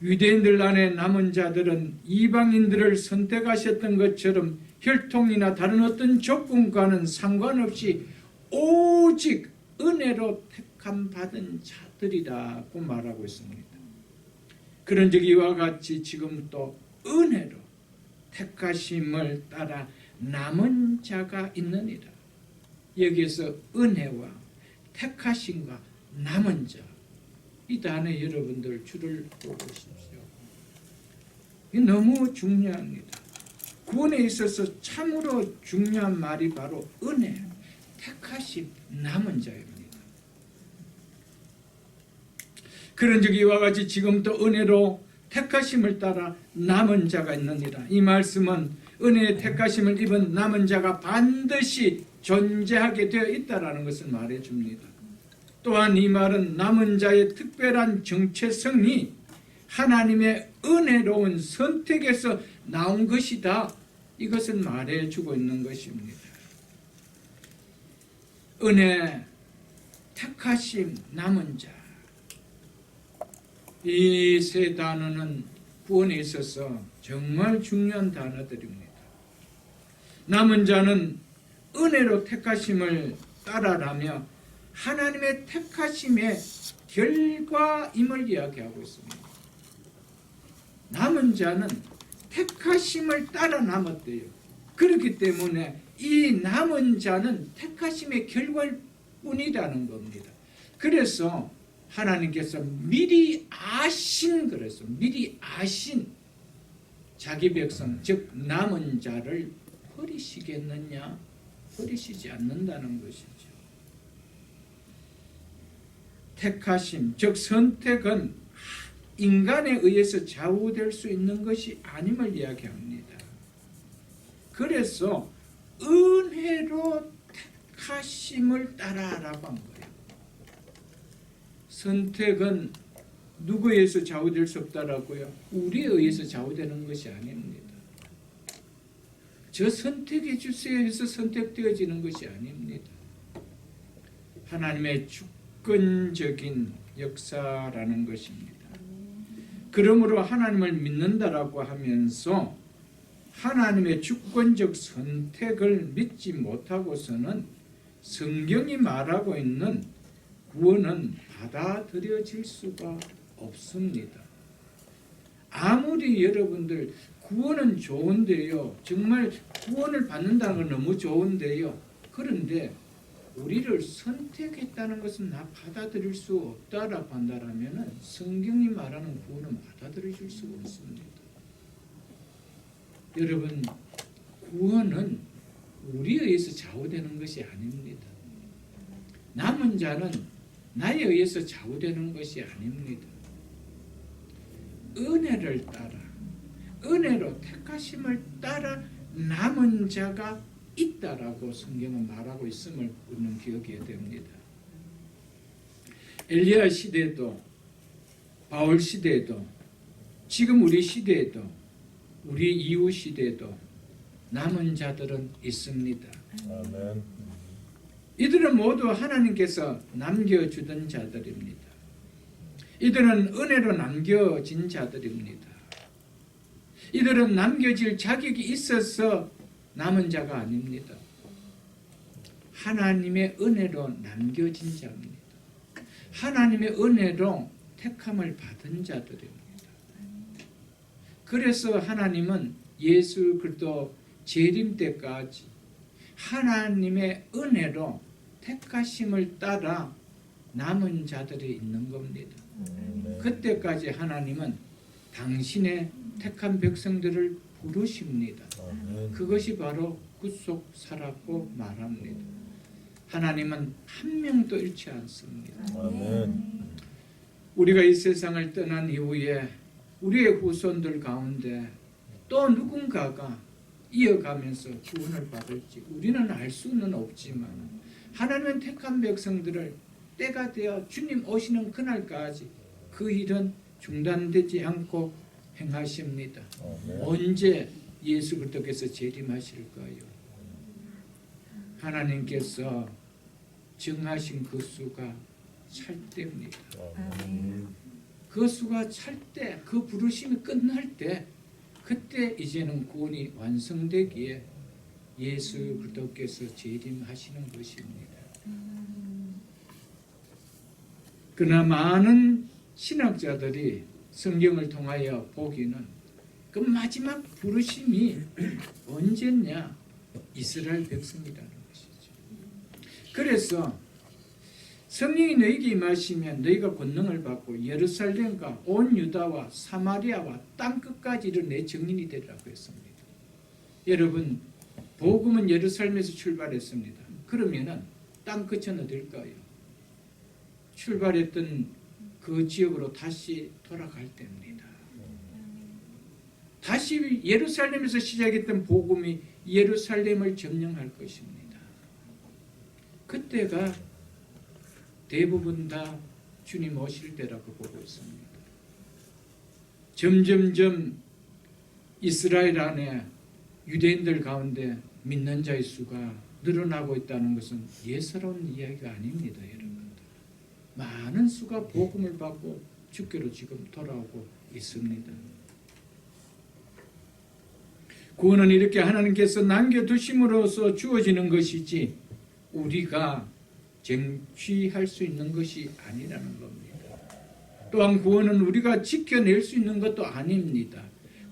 유대인들 안에 남은 자들은 이방인들을 선택하셨던 것처럼 혈통이나 다른 어떤 조건과는 상관없이 오직 은혜로 택함 받은 자들이라고 말하고 있습니다. 그런즉 이와 같이 지금 또 은혜로 택하심을 따라 남은 자가 있느니라. 여기에서 은혜와 택하심과 남은 자, 이 단어에 여러분들 줄을 보십시오. 이 너무 중요합니다. 구원에 있어서 참으로 중요한 말이 바로 은혜, 택하심, 남은 자입니다. 그런즉 이와 같이 지금 또 은혜로 택하심을 따라 남은 자가 있느니라. 이 말씀은 은혜의 택하심을 입은 남은 자가 반드시 존재하게 되어 있다라는 것을 말해줍니다. 또한 이 말은 남은 자의 특별한 정체성이 하나님의 은혜로운 선택에서 나온 것이다, 이것을 말해주고 있는 것입니다. 은혜, 택하심, 남은 자, 이 세 단어는 구원에 있어서 정말 중요한 단어들입니다. 남은 자는 은혜로 택하심을 따라라며 하나님의 택하심의 결과임을 이야기하고 있습니다. 남은 자는 택하심을 따라 남았대요. 그렇기 때문에 이 남은 자는 택하심의 결과일 뿐이라는 겁니다. 그래서 하나님께서 미리 아신, 그래서 미리 아신 자기 백성, 즉 남은 자를 버리시겠느냐? 버리시지 않는다는 것이죠. 택하심, 즉 선택은 인간에 의해서 좌우될 수 있는 것이 아님을 이야기합니다. 그래서 은혜로 택하심을 따라라고 한 거예요. 선택은 누구에 의해서 좌우될 수 없다라고요? 우리에 의해서 좌우되는 것이 아닙니다. 저 선택해 주세요 해서 선택되어지는 것이 아닙니다. 하나님의 주권적인 역사라는 것입니다. 그러므로 하나님을 믿는다라고 하면서 하나님의 주권적 선택을 믿지 못하고서는 성경이 말하고 있는 구원은 받아들여질 수가 없습니다. 아무리 여러분들 구원은 좋은데요, 정말 구원을 받는다는 건 너무 좋은데요, 그런데 우리를 선택했다는 것은 나 받아들일 수 없다라고 한다면 성경이 말하는 구원은 받아들여질 수가 없습니다. 여러분, 구원은 우리에 의해서 좌우되는 것이 아닙니다. 남은 자는 나에 의해서 좌우되는 것이 아닙니다. 은혜를 따라, 은혜로 택하심을 따라 남은 자가 있다라고 성경은 말하고 있음을 우리는 기억해야 됩니다. 엘리야 시대도, 바울 시대도, 지금 우리 시대에도, 우리 이후 시대에도 남은 자들은 있습니다.
아멘.
이들은 모두 하나님께서 남겨주던 자들입니다. 이들은 은혜로 남겨진 자들입니다. 이들은 남겨질 자격이 있어서 남은 자가 아닙니다. 하나님의 은혜로 남겨진 자입니다. 하나님의 은혜로 택함을 받은 자들입니다. 그래서 하나님은 예수 그리스도 재림 때까지 하나님의 은혜로 택하심을 따라 남은 자들이 있는 겁니다. 그때까지 하나님은 당신의 택한 백성들을 부르십니다. 그것이 바로 구속사라고 말합니다. 하나님은 한 명도 잃지 않습니다. 우리가 이 세상을 떠난 이후에 우리의 후손들 가운데 또 누군가가 이어가면서 구원을 받을지 우리는 알 수는 없지만 하나님은 택한 백성들을 때가 되어 주님 오시는 그날까지 그 일은 중단되지 않고 행하십니다. 언제 예수 그리스도께서 재림하실까요? 하나님께서 정하신 그 수가 찰 때입니다. 그 수가 찰 때, 그 부르심이 끝날 때, 그때 이제는 구원이 완성되기에 예수 그리스도께서 재림하시는 것입니다. 그러나 많은 신학자들이 성경을 통하여 보기는 그 마지막 부르심이 언제냐? 이스라엘 백성이라는 것이죠. 그래서 성령이 너희에게 임하시면 너희가 권능을 받고 예루살렘과 온 유다와 사마리아와 땅끝까지 이르러 내 증인이 되리라고 했습니다. 여러분, 복음은 예루살렘에서 출발했습니다. 그러면은 땅끝은 어딜까요? 출발했던 그 지역으로 다시 돌아갈 때입니다. 다시 예루살렘에서 시작했던 복음이 예루살렘을 점령할 것입니다. 그때가 대부분 다 주님 오실 때라고 보고 있습니다. 점점점 이스라엘 안에 유대인들 가운데 믿는 자의 수가 늘어나고 있다는 것은 예사로운 이야기가 아닙니다. 여러분들. 많은 수가 복음을 받고 주께로 지금 돌아오고 있습니다. 구원은 이렇게 하나님께서 남겨두심으로써 주어지는 것이지 우리가 쟁취할 수 있는 것이 아니라는 겁니다. 또한 구원은 우리가 지켜낼 수 있는 것도 아닙니다.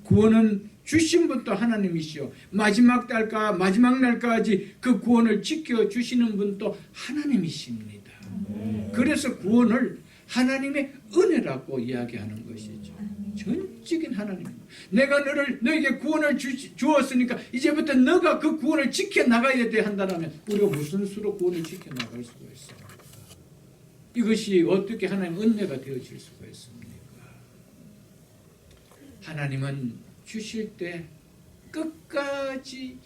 구원은 주신 분도 하나님이시오. 마지막 날까지 그 구원을 지켜주시는 분도 하나님이십니다. 그래서 구원을 하나님의 은혜라고 이야기하는 것이죠. 전적인 하나님입니다. 내가 너에게 구원을 주었으니까 이제부터 너가 그 구원을 지켜나가야 돼 한다면 우리가 무슨 수로 구원을 지켜나갈 수가 있습니까? 이것이 어떻게 하나님의 은혜가 되어질 수가 있습니까? 하나님은 주실 때 끝까지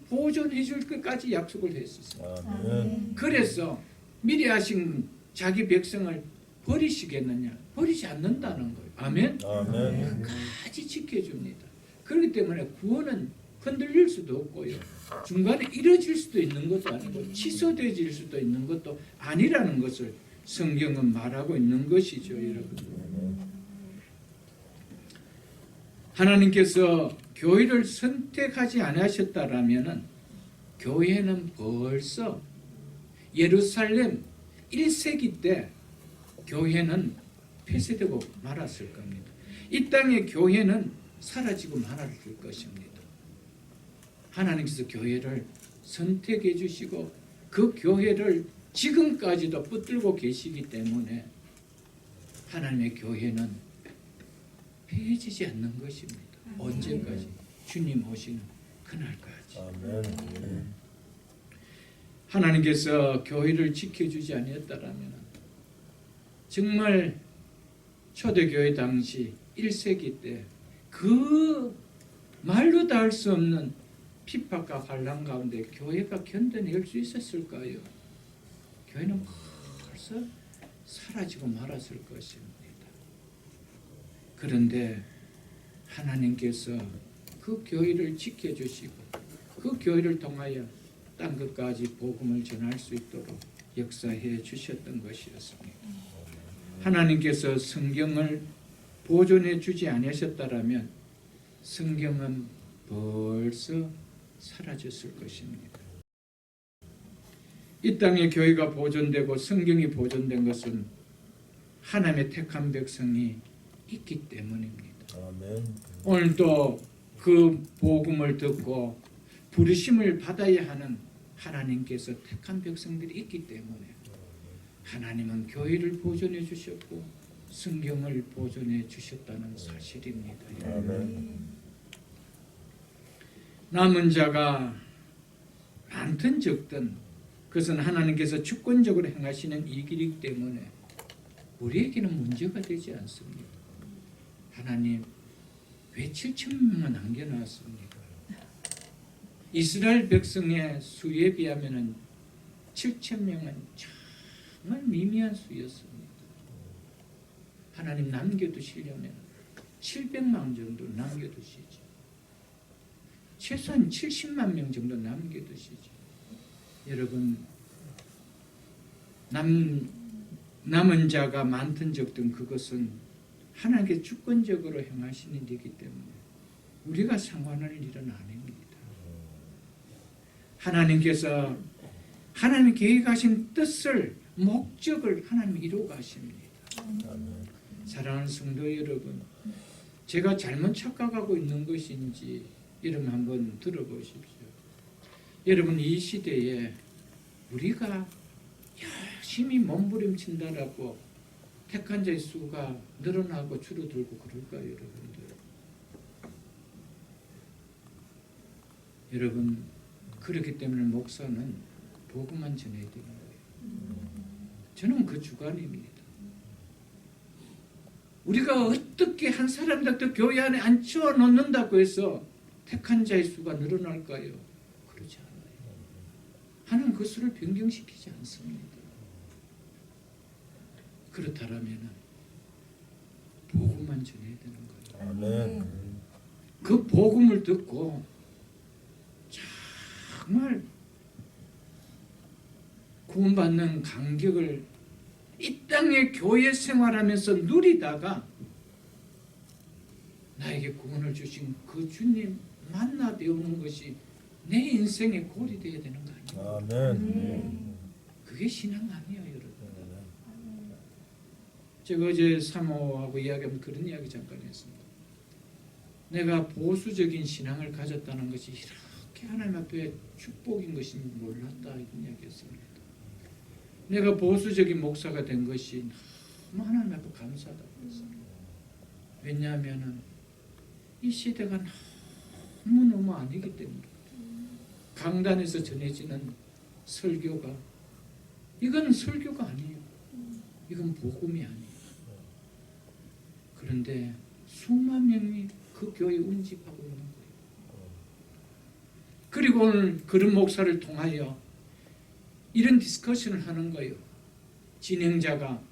보존해 줄 끝까지 약속을 했었어요. 그래서 미리 하신 자기 백성을 버리시겠느냐? 버리지 않는다는 거예요. 아멘? 끝까지 지켜줍니다. 그렇기 때문에 구원은 흔들릴 수도 없고요. 중간에 이뤄질 수도 있는 것도 아니고 취소되질 수도 있는 것도 아니라는 것을 성경은 말하고 있는 것이죠. 여러분. 하나님께서 교회를 선택하지 않으셨다라면 교회는 벌써 예루살렘 1세기 때 교회는 폐쇄되고 말았을 겁니다. 이 땅의 교회는 사라지고 말았을 것입니다. 하나님께서 교회를 선택해 주시고 그 교회를 지금까지도 붙들고 계시기 때문에 하나님의 교회는 폐해지지 않는 것입니다. 언제까지? 주님 오시는 그날까지. 하나님께서 교회를 지켜주지 아니었다라면 정말 초대교회 당시 1세기 때 그 말로 다 할 수 없는 핍박과 환난 가운데 교회가 견뎌낼 수 있었을까요? 교회는 벌써 사라지고 말았을 것입니다. 그런데 하나님께서 그 교회를 지켜주시고 그 교회를 통하여 땅끝까지 복음을 전할 수 있도록 역사해 주셨던 것이었습니다. 하나님께서 성경을 보존해 주지 않으셨다라면 성경은 벌써 사라졌을 것입니다. 이 땅의 교회가 보존되고 성경이 보존된 것은 하나님의 택한 백성이 있기 때문입니다. 오늘도 그 복음을 듣고 부르심을 받아야 하는 하나님께서 택한 백성들이 있기 때문에 하나님은 교회를 보존해 주셨고 성경을 보존해 주셨다는 사실입니다. 남은 자가 많든 적든 그것은 하나님께서 주권적으로 행하시는 일이기 때문에 우리에게는 문제가 되지 않습니다. 하나님 왜 7천명만 남겨놨습니까? 이스라엘 백성의 수에 비하면 7천명은 정말 미미한 수였습니다. 하나님 남겨두시려면 700만 정도 남겨두시죠. 최소한 70만 명 정도 남겨두시죠. 여러분, 남은 자가 많든 적든 그것은 하나님께 주권적으로 행하시는 일이기 때문에 우리가 상관할 일은 아닙니다. 하나님께서 하나님 계획하신 뜻을 목적을 하나님 이루어 가십니다. 사랑하는 성도 여러분, 제가 잘못 착각하고 있는 것인지 여러분 한번 들어보십시오. 여러분, 이 시대에 우리가 열심히 몸부림친다라고 택한 자의 수가 늘어나고 줄어들고 그럴까요, 여러분들? 여러분, 그렇기 때문에 목사는 복음만 전해야 되는 거예요. 저는 그 주관입니다. 우리가 어떻게 한 사람들 교회 안에 앉혀 놓는다고 해서 택한 자의 수가 늘어날까요? 그렇지 않아요. 하나님 그 수를 변경시키지 않습니다. 그렇다면 복음만 전해야 되는 거예요. 그 복음을 듣고 정말 구원받는 감격을 이 땅의 교회 생활하면서 누리다가 나에게 구원을 주신 그 주님 만나 배우는 것이 내 인생의 골이 되어야 되는 거 아니에요? 그게 신앙 아니에요, 여러분. 제가 어제 사모하고 이야기하면 그런 이야기 잠깐 했습니다. 내가 보수적인 신앙을 가졌다는 것이 이렇게 하나님 앞에 축복인 것인 몰랐다, 이런 이야기했습니다. 내가 보수적인 목사가 된 것이 너무 하나님 앞에 감사하다고 했습니다. 왜냐하면 이 시대가 너무너무 아니기 때문에 강단에서 전해지는 설교가 이건 설교가 아니에요. 이건 복음이 아니에요. 그런데 수만 명이 그 교회에 운집하고 있는 거예요. 그리고 오늘 그런 목사를 통하여 이런 디스커션을 하는 거예요. 진행자가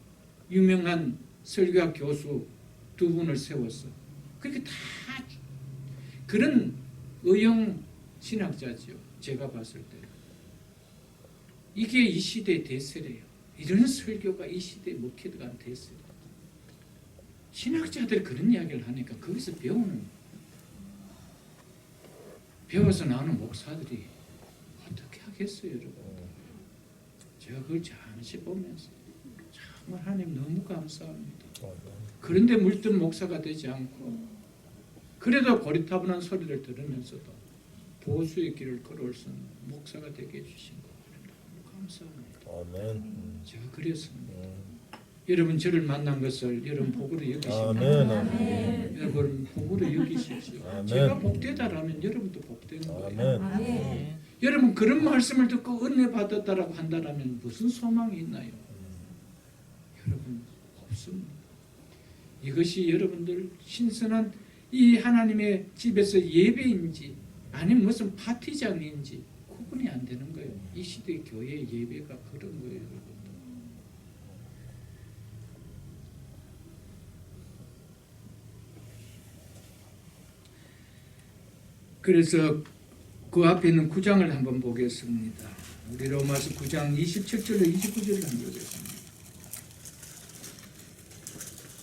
유명한 설교학 교수 두 분을 세웠어. 그렇게 다 그런 의형 신학자죠. 제가 봤을 때. 이게 이 시대의 대세래요. 이런 설교가 이 시대에 먹히도록 한 대세래요. 신학자들이 그런 이야기를 하니까 거기서 배워서 나오는 목사들이 어떻게 하겠어요, 여러분? 제가 그걸 잠시 보면서 정말 하나님 너무 감사합니다. 그런데 물든 목사가 되지 않고 그래도 고리타분한 소리를 들으면서도 보수의 길을 걸어올 수 있는 목사가 되게 해주신 거 너무 감사합니다. 제가 그랬습니다. 여러분 저를 만난 것을 여러분 복으로 여기십니다. 여러분 복으로 여기십시오. 제가 복되다라면 여러분도 복된 거예요. 여러분 그런 말씀을 듣고 은혜 받았다라고 한다라면 무슨 소망이 있나요? 여러분 없습니다. 이것이 여러분들 신선한 이 하나님의 집에서 예배인지 아니면 무슨 파티장인지 구분이 안 되는 거예요. 이 시대 교회 예배가 그런 거예요, 여러분. 그래서 그 앞에 있는 9장을 한번 보겠습니다. 우리 로마서 9장 27절로 29절을 한번 보겠습니다.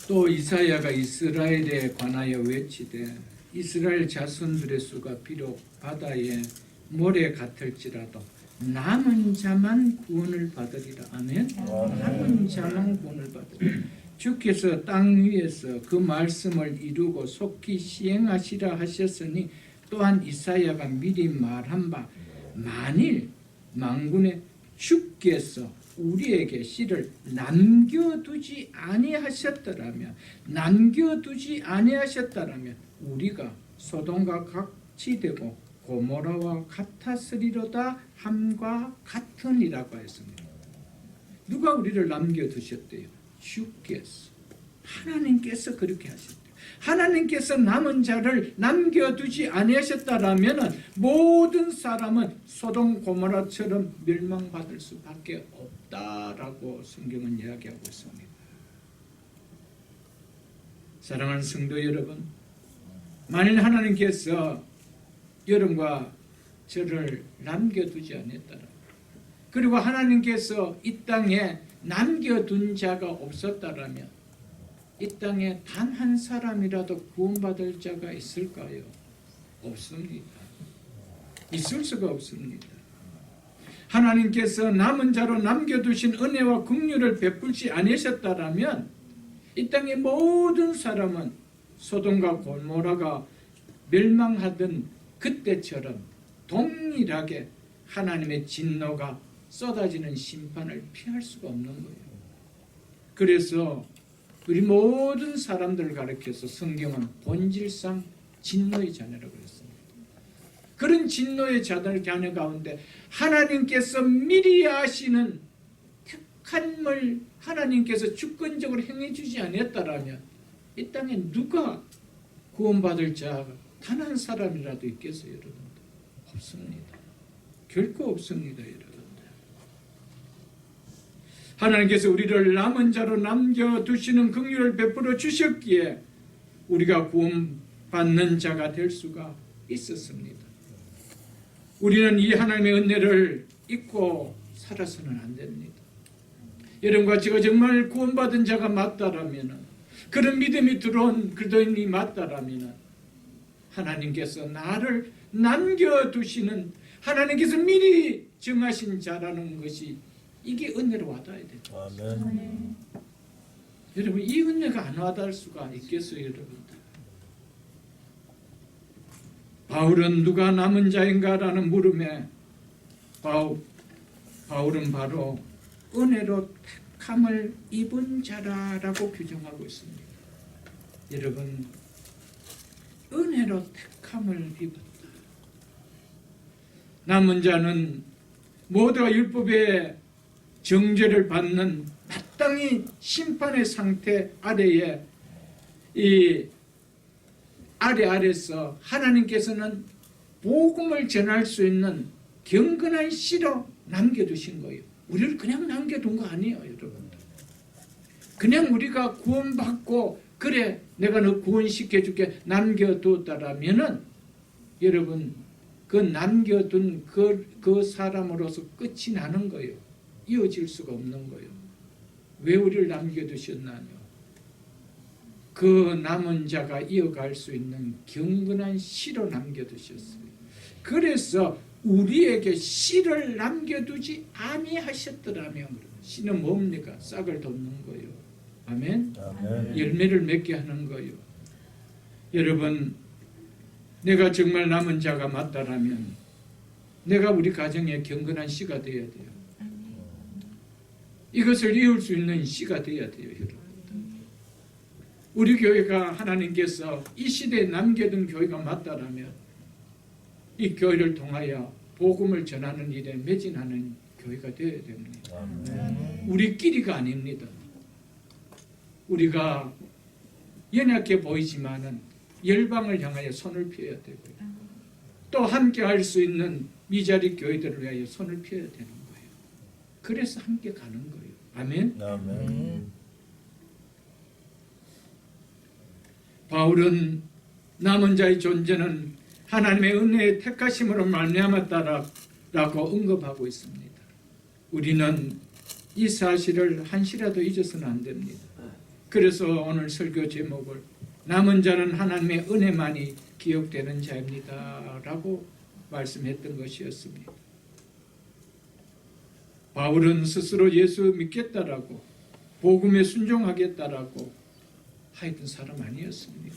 또 이사야가 이스라엘에 관하여 외치되 이스라엘 자손들의 수가 비록 바다의 모래 같을지라도 남은 자만 구원을 받으리라. 아멘. 남은 자만 구원을 받으리라. 주께서 땅 위에서 그 말씀을 이루고 속히 시행하시라 하셨으니 또한 이사야가 미리 말한 바 만일 만군의 주께서 우리에게 씨를 남겨두지 아니하셨더라면 우리가 소돔과 같이 되고 고모라와 같았으리로다 함과 같으니라고 했습니다. 누가 우리를 남겨두셨대요? 주께서, 하나님께서 그렇게 하셨대요. 하나님께서 남은 자를 남겨두지 아니하셨다라면 모든 사람은 소돔 고모라처럼 멸망받을 수밖에 없다라고 성경은 이야기하고 있습니다. 사랑하는 성도 여러분, 만일 하나님께서 여러분과 저를 남겨두지 않았다라, 그리고 하나님께서 이 땅에 남겨둔 자가 없었다라면 이 땅에 단 한 사람이라도 구원받을 자가 있을까요? 없습니다. 있을 수가 없습니다. 하나님께서 남은 자로 남겨두신 은혜와 긍휼을 베풀지 않으셨다라면 이 땅의 모든 사람은 소돔과 고모라가 멸망하던 그때처럼 동일하게 하나님의 진노가 쏟아지는 심판을 피할 수가 없는 거예요. 그래서 우리 모든 사람들을 가리켜서 성경은 본질상 진노의 자녀라고 했습니다. 그런 진노의 자녀 가운데 하나님께서 미리 아시는 택함을 하나님께서 주권적으로 행해주지 않았다라면 이 땅에 누가 구원받을 자가 단 한 사람이라도 있겠어요, 여러분? 없습니다. 결코 없습니다, 여러분. 하나님께서 우리를 남은 자로 남겨두시는 긍휼을 베풀어 주셨기에 우리가 구원받는 자가 될 수가 있었습니다. 우리는 이 하나님의 은혜를 잊고 살아서는 안 됩니다. 여러분과 제가 정말 구원받은 자가 맞다라면, 그런 믿음이 들어온 그리스도인이 맞다라면 하나님께서 나를 남겨두시는, 하나님께서 미리 정하신 자라는 것이 이게 은혜로 와닿아야 되죠.
아멘.
여러분, 이 은혜가 안 와닿을 수가 있겠어요, 여러분들? 바울은 누가 남은 자인가라는 물음에 바울은 바로 은혜로 택함을 입은 자라라고 규정하고 있습니다. 여러분, 은혜로 택함을 입었다. 남은 자는 모두가 율법의 정죄를 받는 마땅히 심판의 상태 아래에 이 아래서 하나님께서는 복음을 전할 수 있는 경건한 씨로 남겨두신 거예요. 우리를 그냥 남겨둔 거 아니에요, 여러분들. 그냥 우리가 구원받고 그래 내가 너 구원시켜줄게 남겨두었다라면은 여러분 그 남겨둔 그 사람으로서 끝이 나는 거예요. 이어질 수가 없는 거예요. 왜 우리를 남겨두셨나요? 그 남은 자가 이어갈 수 있는 경건한 씨로 남겨두셨어요. 그래서 우리에게 씨를 남겨두지 아니하셨더라면, 씨는 뭡니까? 싹을 돋는 거예요. 아멘?
아멘.
열매를 맺게 하는 거예요. 여러분, 내가 정말 남은 자가 맞다라면 내가 우리 가정에 경건한 씨가 되어야 돼요. 이것을 이을 수 있는 씨가 되어야 돼요, 여러분. 우리 교회가 하나님께서 이 시대에 남겨둔 교회가 맞다라면 이 교회를 통하여 복음을 전하는 일에 매진하는 교회가 되어야 됩니다.
아멘.
우리끼리가 아닙니다. 우리가 연약해 보이지만은 열방을 향하여 손을 펴야 되고요. 또 함께 할 수 있는 미자리 교회들을 위하여 손을 펴야 되는 거예요. 그래서 함께 가는 거예요. 아멘.
아멘.
바울은 남은 자의 존재는 하나님의 은혜의 택하심으로 말미암았다라고 언급하고 있습니다. 우리는 이 사실을 한시라도 잊어서는 안 됩니다. 그래서 오늘 설교 제목을 남은 자는 하나님의 은혜만이 기억되는 자입니다 라고 말씀했던 것이었습니다. 바울은 스스로 예수 믿겠다라고 복음에 순종하겠다라고 하였던 사람 아니었습니다.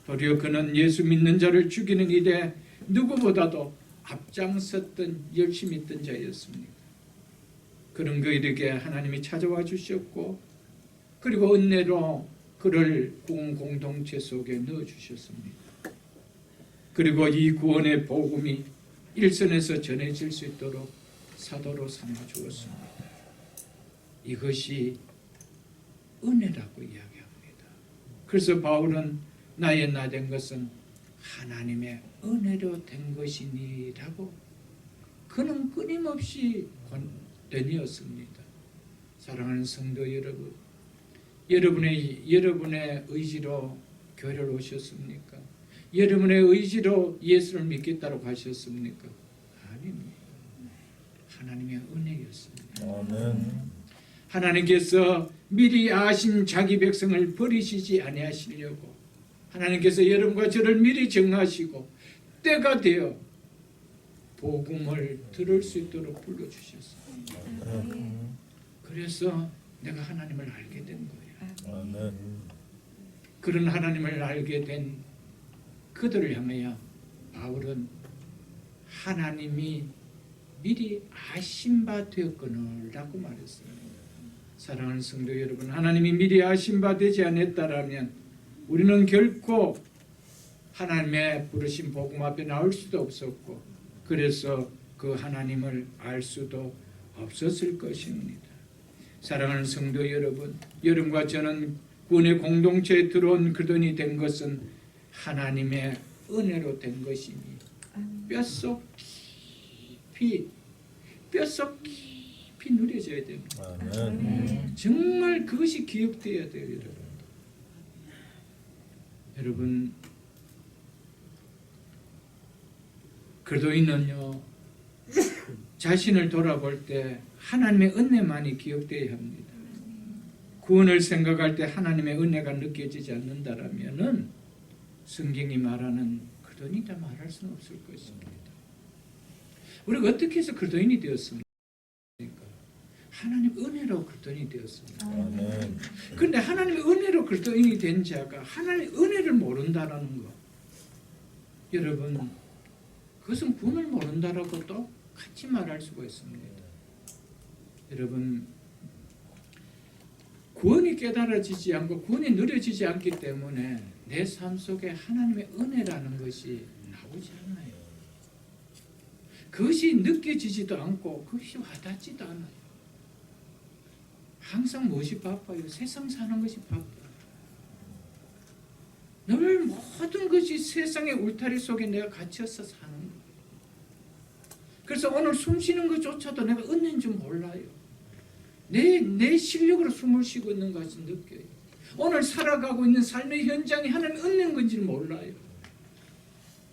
도리어 그는 예수 믿는 자를 죽이는 일에 누구보다도 앞장섰던 열심히 있던 자였습니다. 그런 그에게 하나님이 찾아와 주셨고 그리고 은혜로 그를 구원 공동체 속에 넣어주셨습니다. 그리고 이 구원의 복음이 일선에서 전해질 수 있도록 사도로 삼아 주었습니다. 이것이 은혜라고 이야기합니다. 그래서 바울은 나의 나 된 것은 하나님의 은혜로 된 것이니라고 그는 끊임없이 권면이었습니다. 사랑하는 성도 여러분, 여러분의 의지로 교회를 오셨습니까? 여러분의 의지로 예수를 믿겠다고 하셨습니까? 아닙니다. 하나님의 은혜였습니다.
아멘.
하나님께서 미리 아신 자기 백성을 버리시지 아니하시려고 하나님께서 여러분과 저를 미리 정하시고 때가 되어 복음을 들을 수 있도록 불러주셨습니다. 그래서 내가 하나님을 알게 된 거예요.
아멘.
그런 하나님을 알게 된 그들을 향하여 바울은 하나님이 미리 아신 바 되었거늘라고 말했어요. 사랑하는 성도 여러분, 하나님이 미리 아신 바 되지 않았다라면 우리는 결코 하나님의 부르신 복음 앞에 나올 수도 없었고 그래서 그 하나님을 알 수도 없었을 것입니다. 사랑하는 성도 여러분, 여러분과 저는 구원의 공동체에 들어온 그들이 된 것은 하나님의 은혜로 된 것이니 뼛속 깊이 누려져야 됩니다.
아멘.
정말 그것이 기억되어야 돼요, 여러분. 여러분, 그리스도인은요 자신을 돌아볼 때 하나님의 은혜만이 기억되어야 합니다. 구원을 생각할 때 하나님의 은혜가 느껴지지 않는다라면은 성경이 말하는 그리스도인이다 말할 수는 없을 것입니다. 우리가 어떻게 해서 그리스도인이 되었습니까? 하나님 은혜로 그리스도인이 되었습니다.
아멘.
그런데 하나님의 은혜로 그리스도인이 된 자가 하나님의 은혜를 모른다라는 거, 여러분, 그것은 구원을 모른다라고 똑같이 말할 수가 있습니다. 여러분, 구원이 깨달아지지 않고 구원이 누려지지 않기 때문에 내 삶 속에 하나님의 은혜라는 것이 나오지 않아요. 그것이 느껴지지도 않고 그것이 와닿지도 않아요. 항상 무엇이 바빠요? 세상 사는 것이 바빠요. 늘 모든 것이 세상의 울타리 속에 내가 갇혀서 사는 거예요. 그래서 오늘 숨 쉬는 것조차도 내가 은혜인 줄 몰라요. 내 실력으로 숨을 쉬고 있는 것이 느껴요. 오늘 살아가고 있는 삶의 현장이 하나님 은혜인 건지를 몰라요.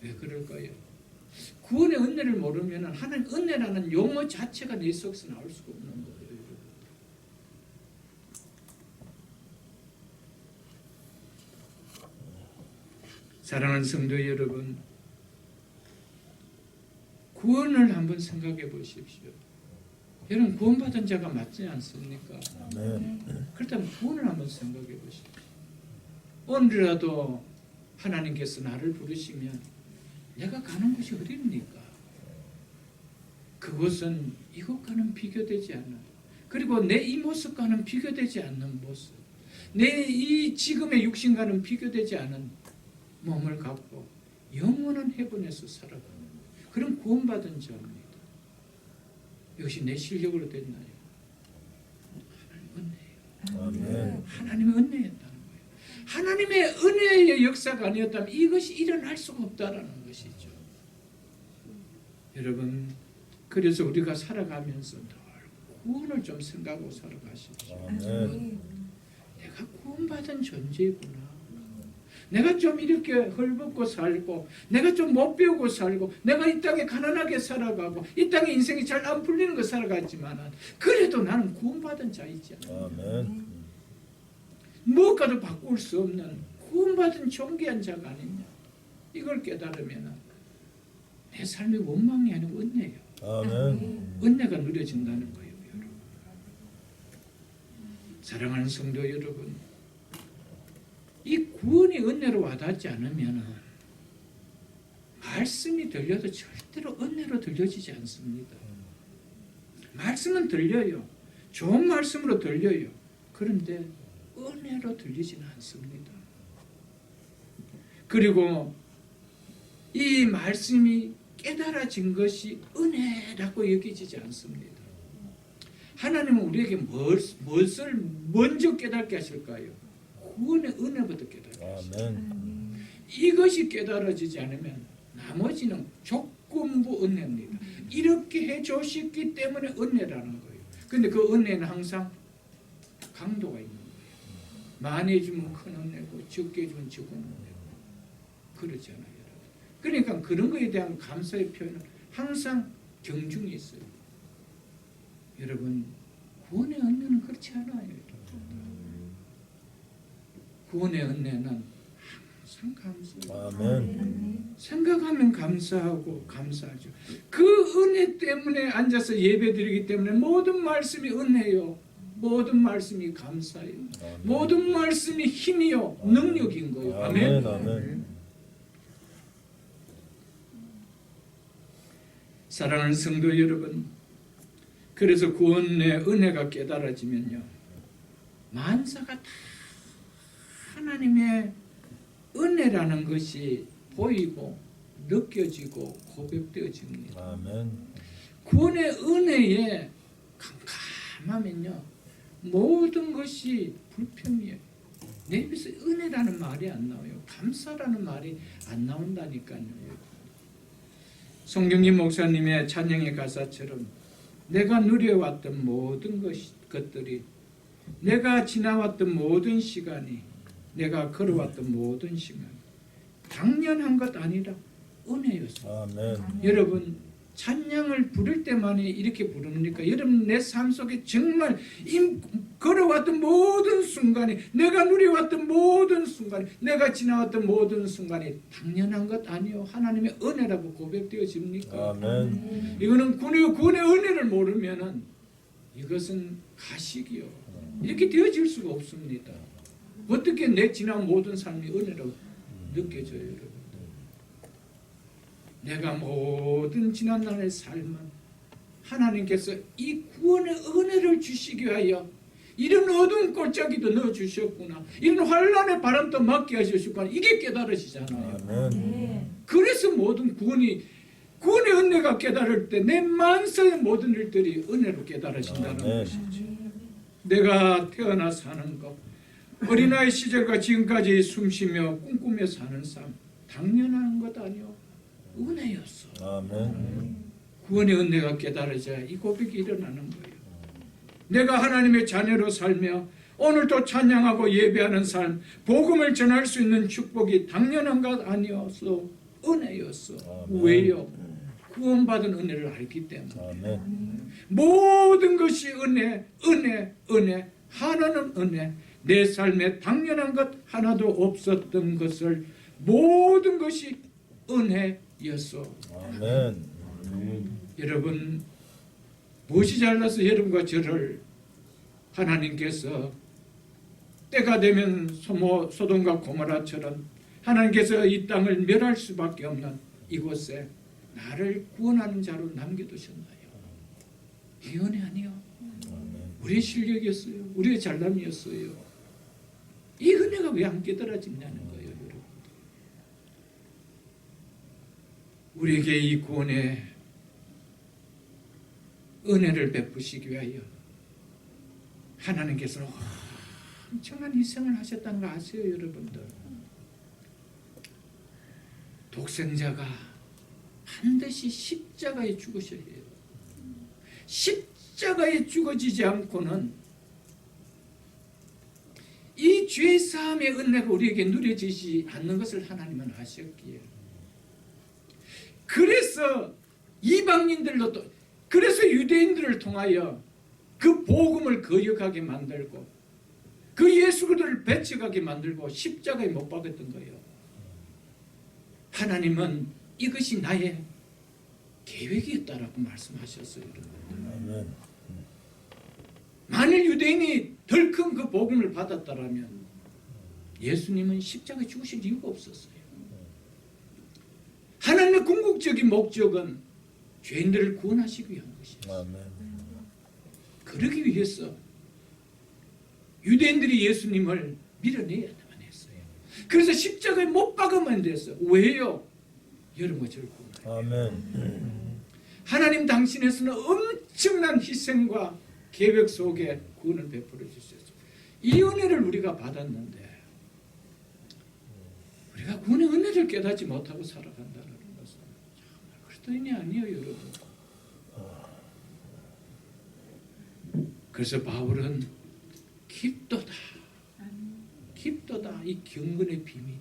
왜 그럴까요? 구원의 은혜를 모르면 하나님 은혜라는 용어 자체가 내 속에서 나올 수가 없는 거예요. 사랑하는 성도 여러분, 구원을 한번 생각해 보십시오. 여러분, 구원받은 자가 맞지 않습니까?
네.
그렇다면 구원을 한번 생각해 보십시오. 오늘이라도 하나님께서 나를 부르시면 내가 가는 곳이 어디입니까? 그곳은 이곳과는 비교되지 않아요. 그리고 내 이 모습과는 비교되지 않는 모습, 내 이 지금의 육신과는 비교되지 않은 몸을 갖고 영원한 해본에서 살아가는 그런 구원받은 자입니다. 이것이 내 실력으로 됐나요? 하나님의 은혜예요.
아멘.
하나님의 은혜였다는 거예요. 하나님의 은혜의 역사가 아니었다면 이것이 일어날 수가 없다라는 것이죠. 여러분, 그래서 우리가 살아가면서 늘 구원을 좀 생각하고 살아가십시오.
아멘.
내가 구원받은 존재구나. 내가 좀 이렇게 헐벗고 살고, 내가 좀 못 배우고 살고, 내가 이 땅에 가난하게 살아가고, 이 땅에 인생이 잘 안 풀리는 거 살아갔지만, 그래도 나는 구원받은 자이지 않나.
아멘.
무엇과도 바꿀 수 없는 구원받은 존귀한 자가 아니냐. 이걸 깨달으면 내 삶의 원망이 아니고 은혜예요.
아멘.
은혜가 누려진다는 거예요, 여러분. 사랑하는 성도 여러분, 이 구원의 은혜로 와닿지 않으면 말씀이 들려도 절대로 은혜로 들려지지 않습니다. 말씀은 들려요. 좋은 말씀으로 들려요. 그런데 은혜로 들리지는 않습니다. 그리고 이 말씀이 깨달아진 것이 은혜라고 여기지지 않습니다. 하나님은 우리에게 무엇을 먼저 깨닫게 하실까요? 구원의 은혜부터 깨닫게 하십니다.
아멘.
이것이 깨달아지지 않으면 나머지는 조건부 은혜입니다. 이렇게 해주셨기 때문에 은혜라는 거예요. 근데 그 은혜는 항상 강도가 있는 거예요. 많이 해주면 큰 은혜고 적게 해주면 적은 은혜고 그렇잖아요. 그러니까 그런 거에 대한 감사의 표현은 항상 경중이 있어요. 여러분, 구원의 은혜는 그렇지 않아요. 구원의 은혜는 항상 감사해요.
아멘.
생각하면 감사하고 감사하죠. 그 은혜 때문에 앉아서 예배드리기 때문에 모든 말씀이 은혜요. 모든 말씀이 감사예요.
아멘.
모든 말씀이 힘이요. 능력인 거예요.
아멘.
아멘.
아멘.
사랑하는 성도 여러분, 그래서 구원의 은혜가 깨달아지면요, 만사가 다 하나님의 은혜라는 것이 보이고 느껴지고 고백되어집니다.
아멘.
구원의 은혜에 캄캄하면요, 모든 것이 불평이에요. 내 입에서 은혜라는 말이 안 나와요. 감사라는 말이 안 나온다니까요. 송경진 목사님의 찬양의 가사처럼 내가 누려왔던 모든 것들이, 내가 지나왔던 모든 시간이, 내가 걸어왔던 모든 시간, 당연한 것 아니라 은혜였어요.
아멘.
여러분, 찬양을 부를 때만이 이렇게 부릅니까? 여러분, 내 삶 속에 정말 걸어왔던 모든 순간이, 내가 누려왔던 모든 순간이, 내가 지나왔던 모든 순간이 당연한 것 아니요, 하나님의 은혜라고 고백되어집니까?
아멘.
이거는 구원의 은혜를 모르면은 이것은 가식이요, 이렇게 되어질 수가 없습니다. 어떻게 내 지난 모든 삶이 은혜로 느껴져요, 여러분? 내가 모든 지난날의 삶은 하나님께서 이 구원의 은혜를 주시기 위하여 이런 어두운 골짜기도 넣어주셨구나, 이런 환란의 바람도 막게 하셨구나, 이게 깨달으시잖아요.
아멘.
그래서 모든 구원의 은혜가 깨달을 때 내 만사의 모든 일들이 은혜로 깨달아진다는
아멘.
것이죠. 내가 태어나 사는 것, 어린아이 시절과 지금까지 숨쉬며 꿈꾸며 사는 삶, 당연한 것 아니요, 은혜였어.
아멘.
구원의 은혜가 깨달아져야 이 고백이 일어나는 거예요. 내가 하나님의 자녀로 살며 오늘도 찬양하고 예배하는 삶, 복음을 전할 수 있는 축복이 당연한 것 아니었어, 은혜였어.
아멘.
왜요? 구원받은 은혜를 알기 때문에.
아멘.
모든 것이 은혜, 은혜, 은혜, 하나는 은혜. 내 삶에 당연한 것 하나도 없었던 것을 모든 것이 은혜였어.
아멘.
여러분, 무엇이 잘나서 여러분과 저를 하나님께서 때가 되면 소돔과 고모라처럼 하나님께서 이 땅을 멸할 수밖에 없는 이곳에 나를 구원하는 자로 남겨두셨나요? 이 은혜 아니요, 우리의 실력이었어요. 우리의 잘남이었어요. 이 은혜가 왜 안 깨달아지냐는 거예요, 여러분. 우리에게 이 구원의 은혜를 베푸시기 위하여 하나님께서 엄청난 희생을 하셨다는 거 아세요, 여러분들? 독생자가 반드시 십자가에 죽으셔야 해요. 십자가에 죽어지지 않고는 이 죄 사함의 은혜가 우리에게 누려지지 않는 것을 하나님은 아셨기에, 그래서 이방인들로 또, 그래서 유대인들을 통하여 그 복음을 거역하게 만들고 그 예수 그리스도를 배척하게 만들고 십자가에 못 박았던 거예요. 하나님은 이것이 나의 계획이었다라고 말씀하셨어요.
아멘.
만일 유대인이 덜 큰 그 복음을 받았다라면 예수님은 십자가에 죽으실 이유가 없었어요. 하나님의 궁극적인 목적은 죄인들을 구원하시기 위한 것이에요.
아멘.
그러기 위해서 유대인들이 예수님을 밀어내야만 했어요. 그래서 십자가에 못 박으면 됐어요. 왜요? 여러분과 저를 구원하기 위해.
아멘.
하나님 당신에서는 엄청난 희생과 계획 속에 구원을 베풀어 주셨어요. 이 은혜를 우리가 받았는데 우리가 구원의 은혜를 깨닫지 못하고 살아간다는 것은 정말 그렇다니 아니에요, 여러분. 그래서 바울은 깊도다, 깊도다 이 경건의 비밀이요.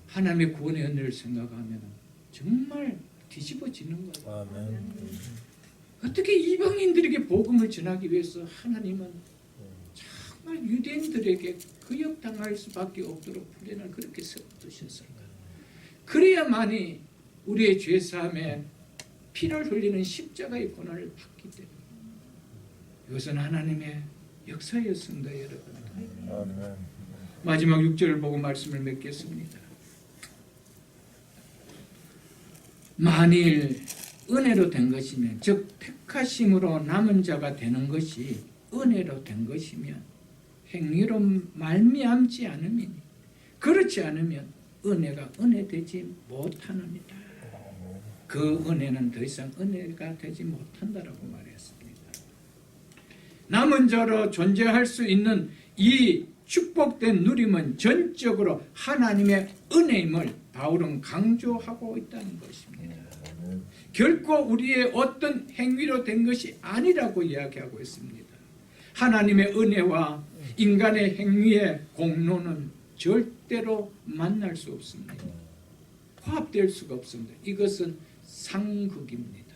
하나님의 구원의 은혜를 생각하면 정말 뒤집어지는 거예요.
아멘.
어떻게 이방인들에게 복음을 전하기 위해서 하나님은 정말 유대인들에게 거역당할 수밖에 없도록 훈련을 그렇게 세워두셨을까? 그래야만이 우리의 죄사함에 피를 흘리는 십자가의 고난을 받기 때문에 이것은 하나님의 역사였습니다, 여러분.
아멘.
마지막 6절을 보고 말씀을 맺겠습니다. 만일 은혜로 된 것이면, 즉 택하심으로 남은 자가 되는 것이 은혜로 된 것이면 행위로 말미암지 않음이니 그렇지 않으면 은혜가 은혜되지 못하느니라. 그 은혜는 더 이상 은혜가 되지 못한다라고 말했습니다. 남은 자로 존재할 수 있는 이 축복된 누림은 전적으로 하나님의 은혜임을 바울은 강조하고 있다는 것입니다. 결코 우리의 어떤 행위로 된 것이 아니라고 이야기하고 있습니다. 하나님의 은혜와 인간의 행위의 공로는 절대로 만날 수 없습니다. 화합될 수가 없습니다. 이것은 상극입니다.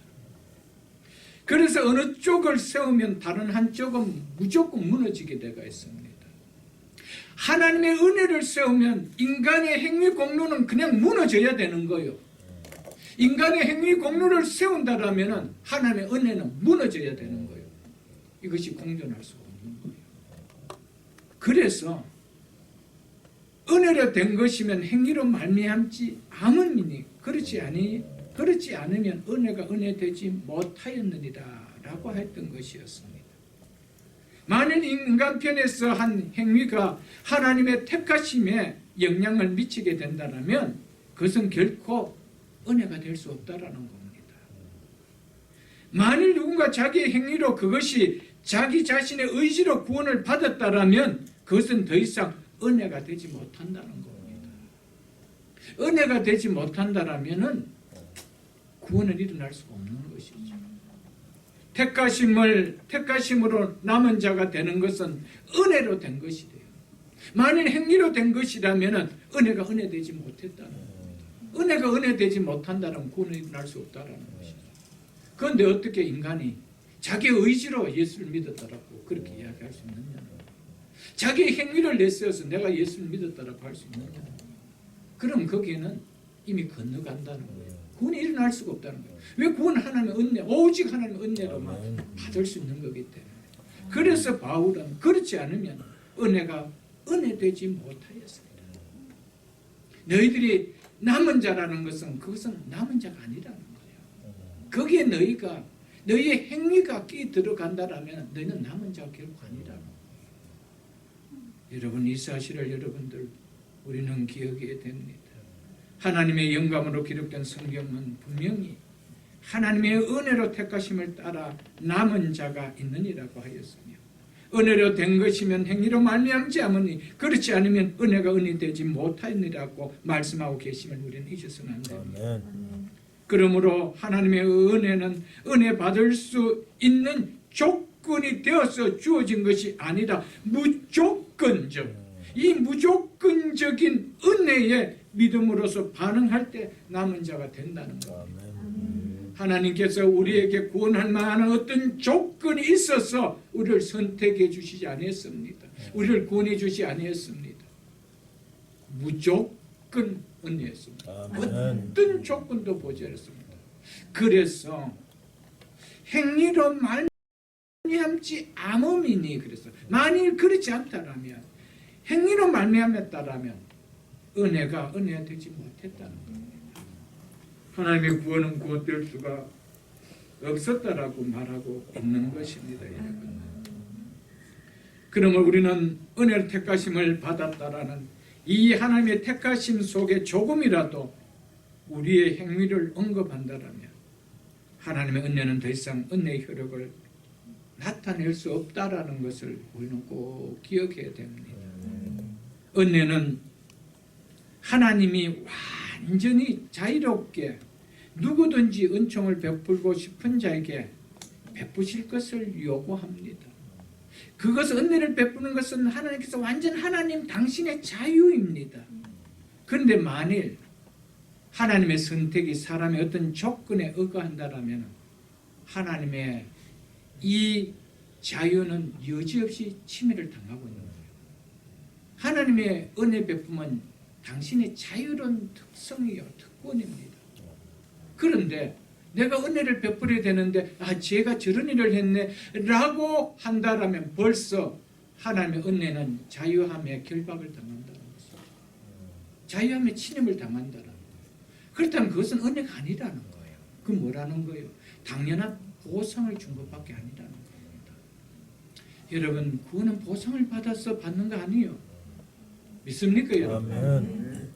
그래서 어느 쪽을 세우면 다른 한쪽은 무조건 무너지게 되어 있습니다. 하나님의 은혜를 세우면 인간의 행위 공로는 그냥 무너져야 되는 거예요. 인간의 행위 공로를 세운다라면 하나님의 은혜는 무너져야 되는 거예요. 이것이 공존할 수가 없는 거예요. 그래서 은혜로 된 것이면 행위로 말미암지 않으니 그렇지 않으면 은혜가 은혜되지 못하였느니라라고 했던 것이었습니다. 만일 인간편에서 한 행위가 하나님의 택하심에 영향을 미치게 된다면 그것은 결코 은혜가 될 수 없다라는 겁니다. 만일 누군가 자기의 행위로 그것이 자기 자신의 의지로 구원을 받았다라면 그것은 더 이상 은혜가 되지 못한다는 겁니다. 은혜가 되지 못한다라면은 구원은 일어날 수가 없는 것이죠. 택하심으로 남은 자가 되는 것은 은혜로 된 것이래요. 만일 행위로 된 것이라면 은혜가 은혜되지 못했다는 겁니다. 은혜가 은혜되지 못한다면 구원은 일어날 수 없다는 것이죠. 그런데 어떻게 인간이 자기의 의지로 예수를 믿었다라고 그렇게 이야기할 수 있느냐? 자기의 행위를 내세워서 내가 예수를 믿었다라고 할 수 있느냐? 그럼 거기에는 이미 건너간다는 거예요. 구원이 일어날 수가 없다는 거예요. 왜 구원은 하나님의 은혜, 오직 하나님의 은혜로만 받을 수 있는 거기 때문에. 그래서 바울은 그렇지 않으면 은혜가 은혜되지 못하였습니다. 너희들이 남은 자라는 것은 그것은 남은 자가 아니라는 거예요. 거기에 너희의 행위가 끼 들어간다라면 너희는 남은 자가 결코 아니라는 거예요. 여러분 이 사실을 여러분들 우리는 기억해야 됩니다. 하나님의 영감으로 기록된 성경은 분명히 하나님의 은혜로 택하심을 따라 남은 자가 있느니라고 하였으며 은혜로 된 것이면 행위로 말미암지 않으니 그렇지 않으면 은혜가 은혜되지 못하느니라고 말씀하고 계심을 우리는 잊어서는 안 됩니다. 그러므로 하나님의 은혜는 은혜 받을 수 있는 조건이 되어서 주어진 것이 아니라 이 무조건적인 은혜에 믿음으로서 반응할 때 남은 자가 된다는 겁니다. 하나님께서 우리에게 구원할 만한 어떤 조건이 있어서 우리를 선택해 주시지 아니했습니다. 우리를 구원해 주시지 아니했습니다. 무조건 은혜였습니다. 어떤 조건도 보지 않았습니다. 그래서 행위로 말미암지 않음이니 그래서 만일 그렇지 않다라면 행위로 말미암았다라면 은혜가 은혜가 되지 못했다는 겁니다. 하나님의 구원은 구원될 수가 없었다라고 말하고 있는 것입니다, 여러분. 그러면 우리는 은혜를 택하심을 받았다라는 이 하나님의 택하심 속에 조금이라도 우리의 행위를 언급한다라면 하나님의 은혜는 더 이상 은혜의 효력을 나타낼 수 없다라는 것을 우리는 꼭 기억해야 됩니다. 은혜는 하나님이 완전히 자유롭게 누구든지 은총을 베풀고 싶은 자에게 베푸실 것을 요구합니다. 그것은 은혜를 베푸는 것은 하나님께서 완전 하나님 당신의 자유입니다. 그런데 만일 하나님의 선택이 사람의 어떤 조건에 의거한다면 하나님의 이 자유는 여지없이 침해를 당하고 있는 거예요. 하나님의 은혜 베품은 당신의 자유로운 특성이요, 특권입니다. 그런데 내가 은혜를 베풀어야 되는데 제가 저런 일을 했네 라고 한다라면 벌써 하나님의 은혜는 자유함에 결박을 당한다는 것이죠. 자유함에 침입을 당한다는 거예요. 그렇다면 그것은 은혜가 아니라는 거예요. 그 뭐라는 거예요? 당연한 보상을 준 것밖에 아니라는 겁니다. 여러분, 구원은 보상을 받아서 받는 거 아니에요. 믿습니까, 여러분?
아멘.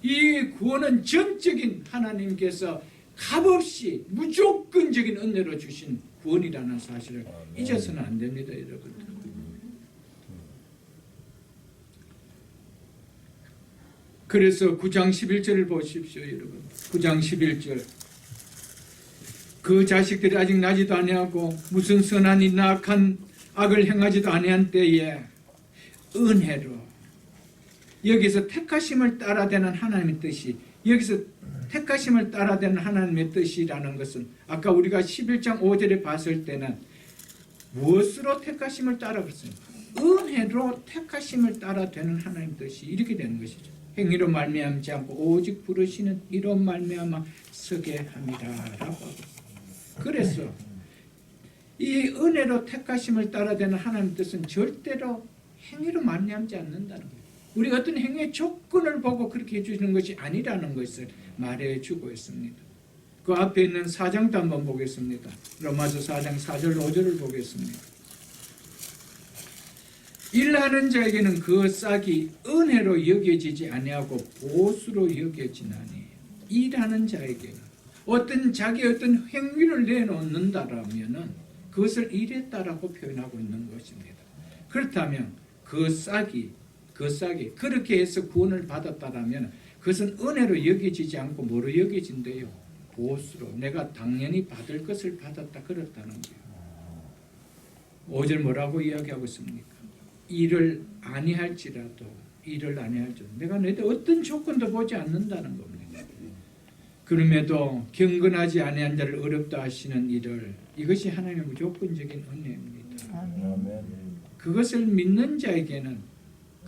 이 구원은 전적인 하나님께서 값없이 무조건적인 은혜로 주신 구원이라는 사실을 잊어서는 안 됩니다, 여러분. 그래서 9장 11절을 보십시오, 여러분. 9장 11절. 그 자식들이 아직 나지도 아니하고 무슨 선한이 나악한 악을 행하지도 아니한 때에 은혜로, 여기서 택하심을 따라되는 하나님의 뜻이, 여기서 택하심을 따라되는 하나님의 뜻이라는 것은 아까 우리가 11장 5절에 봤을 때는 무엇으로 택하심을 따라 그랬습니까? 은혜로 택하심을 따라되는 하나님의 뜻이 이렇게 되는 것이죠. 행위로 말미암지 않고 오직 부르시는 이로 말미암아 서게 함이라라고. 그래서 이 은혜로 택하심을 따라되는 하나님의 뜻은 절대로 행위로 말미암지 않는다는 거예요. 우리가 어떤 행위의 조건을 보고 그렇게 해주시는 것이 아니라는 것을 말해주고 있습니다. 그 앞에 있는 4장도 한번 보겠습니다. 로마서 4장 4절 5절을 보겠습니다. 일하는 자에게는 그 싹이 은혜로 여겨지지 아니하고 보수로 여겨지나니, 일하는 자에게는 어떤 자기 어떤 행위를 내놓는다라면은 그것을 일했다라고 표현하고 있는 것입니다. 그렇다면 그 싹이 그렇게 해서 구원을 받았다라면 그것은 은혜로 여겨지지 않고 뭐로 여겨진대요? 보수로, 내가 당연히 받을 것을 받았다, 그렇다는 거예요. 5절 뭐라고 이야기하고 있습니까? 일을 아니할지라도 내가 너희들 어떤 조건도 보지 않는다는 겁니다. 그럼에도 경건하지 아니한 자를 어렵다 하시는 일을, 이것이 하나님의 무조건적인 은혜입니다.
아멘.
그것을 믿는 자에게는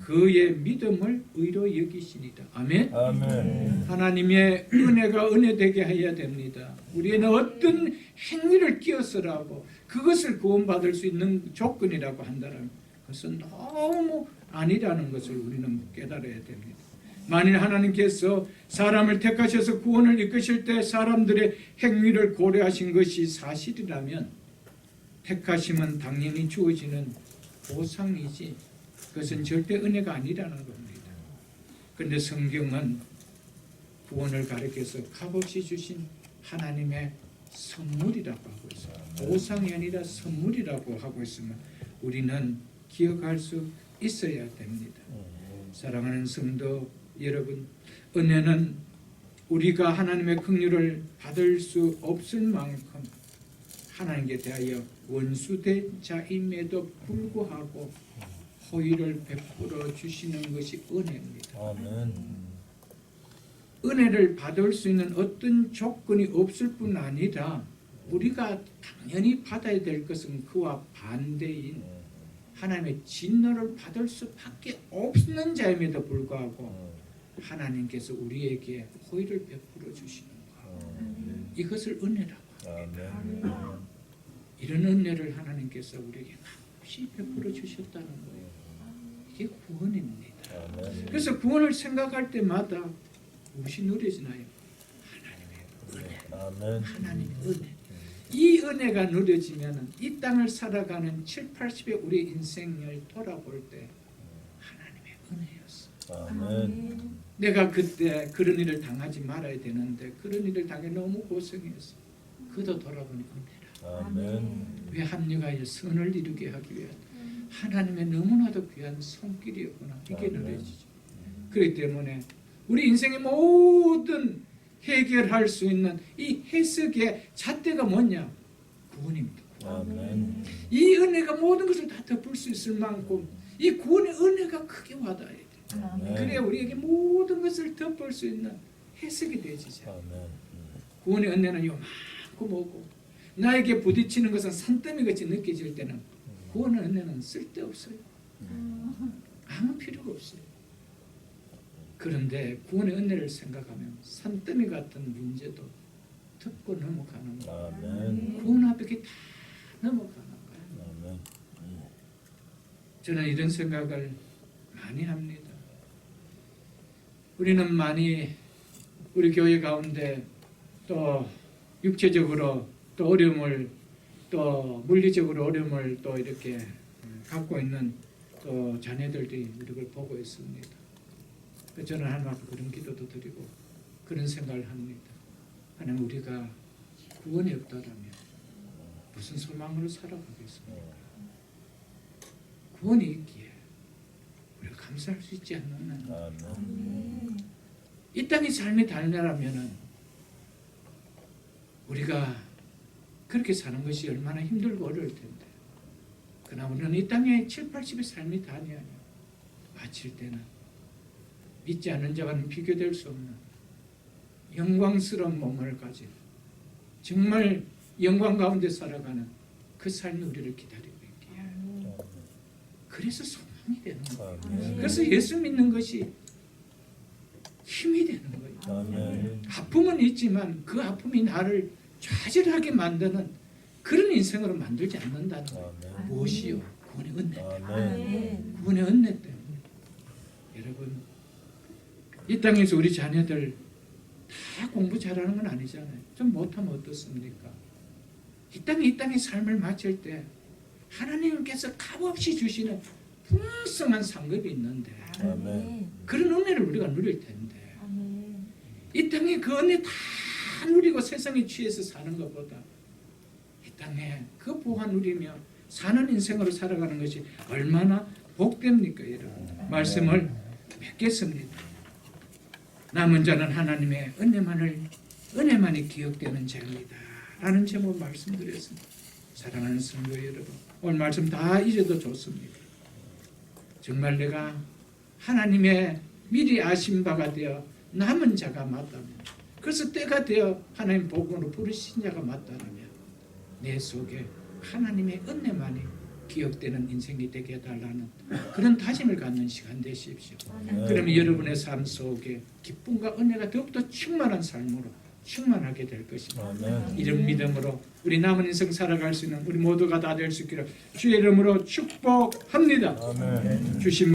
그의 믿음을 의로 여기시니다. 아멘.
아멘.
하나님의 은혜가 은혜되게 해야 됩니다. 우리는 어떤 행위를 끼어서라고 그것을 구원받을 수 있는 조건이라고 한다면 그것은 너무 아니라는 것을 우리는 깨달아야 됩니다. 만일 하나님께서 사람을 택하셔서 구원을 이끄실 때 사람들의 행위를 고려하신 것이 사실이라면 택하심은 당연히 주어지는 보상이지 그것은 절대 은혜가 아니라는 겁니다. 그런데 성경은 구원을 가리켜서 값없이 주신 하나님의 선물이라고 하고 있어요. 보상이 아니라 선물이라고 하고 있으면 우리는 기억할 수 있어야 됩니다. 사랑하는 성도 여러분, 은혜는 우리가 하나님의 긍휼을 받을 수 없을 만큼 하나님께 대하여 원수된 자임에도 불구하고 호의를 베풀어 주시는 것이 은혜입니다.
아멘.
은혜를 받을 수 있는 어떤 조건이 없을 뿐 아니라 우리가 당연히 받아야 될 것은 그와 반대인 하나님의 진노를 받을 수밖에 없는 자임에도 불구하고 하나님께서 우리에게 호의를 베풀어 주시는 것, 이것을 은혜라고 합니다. 이런 은혜를 하나님께서 우리에게 값없이 베풀어 주셨다는 거예요. 이게 구원입니다.
아멘.
그래서 구원을 생각할 때마다 무엇이 누려지나요? 하나님의 은혜.
아멘.
하나님의 은혜. 이 은혜가 누려지면 이 땅을 살아가는 7, 80의 우리 인생을 돌아볼 때 하나님의 은혜였어.
아멘.
내가 그때 그런 일을 당하지 말아야 되는데 그런 일을 당해 너무 고생했어. 그도 돌아보니 은혜라.
아멘.
왜 합리가의 선을 이루게 하기 위해 하나님의 너무나도 귀한 손길이었구나. 이게
아멘.
느껴지죠. 그렇기 때문에 우리 인생의 모든 해결할 수 있는 이 해석의 잣대가 뭐냐? 구원입니다.
아멘.
이 은혜가 모든 것을 다 덮을 수 있을 만큼 이 구원의 은혜가 크게 와닿아야 돼.
아멘.
그래야 우리에게 모든 것을 덮을 수 있는 해석이 되지죠.
아멘.
구원의 은혜는 요만큼 오고 나에게 부딪히는 것은 산더미 같이 느껴질 때는 구원의 은혜는 쓸데없어요. 아무 필요가 없어요. 그런데 구원의 은혜를 생각하면 산더미 같은 문제도 덮고 넘어가는 거예요.
아멘.
구원 앞에 다 넘어가는 거예요.
아멘.
저는 이런 생각을 많이 합니다. 우리는 많이 우리 교회 가운데 또 육체적으로 또 어려움을 또 물리적으로 어려움을 또 이렇게 갖고 있는 또 자녀들이 우리를 보고 있습니다. 저는 하나님 앞에 그런 기도도 드리고 그런 생각을 합니다. 하나님 우리가 구원이 없다라면 무슨 소망으로 살아가겠습니까? 구원이 있기에 우리가 감사할 수 있지 않느냐.
아멘.
이 땅의 삶이 달라라면은 우리가 그렇게 사는 것이 얼마나 힘들고 어려울 텐데 그러나 우리는 이 땅의 7, 80의 삶이 다 아니야. 마칠 때는 믿지 않는 자와는 비교될 수 없는 영광스러운 몸을 가진 정말 영광 가운데 살아가는 그 삶이 우리를 기다리고 있기에 그래서 소망이 되는 거예요.
아멘.
그래서 예수 믿는 것이 힘이 되는 거예요.
아멘.
아픔은 있지만 그 아픔이 나를 좌절하게 만드는 그런 인생으로 만들지 않는다는 거예요.
아멘.
무엇이요? 구원의 은혜.
아멘.
구원의 은혜 때문에. 여러분 이 땅에서 우리 자녀들 다 공부 잘하는 건 아니잖아요. 좀 못하면 어떻습니까? 이 땅의 삶을 마칠 때 하나님께서 값없이 주시는 풍성한 상급이 있는데
아멘.
그런 은혜를 우리가 누릴 텐데
아멘.
이 땅에 그 은혜 다 누리고 세상에 취해서 사는 것보다 이 땅에 그 보화 누리며 사는 인생으로 살아가는 것이 얼마나 복됩니까 여러분. 말씀을 맺겠습니다. 남은 자는 하나님의 은혜만이 기억되는 자입니다 라는 제목 말씀드렸습니다. 사랑하는 성도 여러분 오늘 말씀 다 잊어도 좋습니다. 정말 내가 하나님의 미리 아신 바가 되어 남은 자가 맞다면 그래서 때가 되어 하나님 복음으로 부르신 자가 맞다면 내 속에 하나님의 은혜만이 기억되는 인생이 되게 해달라는 그런 다짐을 갖는 시간 되십시오. 그러면 여러분의 삶 속에 기쁨과 은혜가 더욱더 충만한 삶으로 충만하게 될 것입니다.
아멘.
이런 믿음으로 우리 남은 인생 살아갈 수 있는 우리 모두가 다 될 수 있기를 주의 이름으로 축복합니다.
아멘.
주신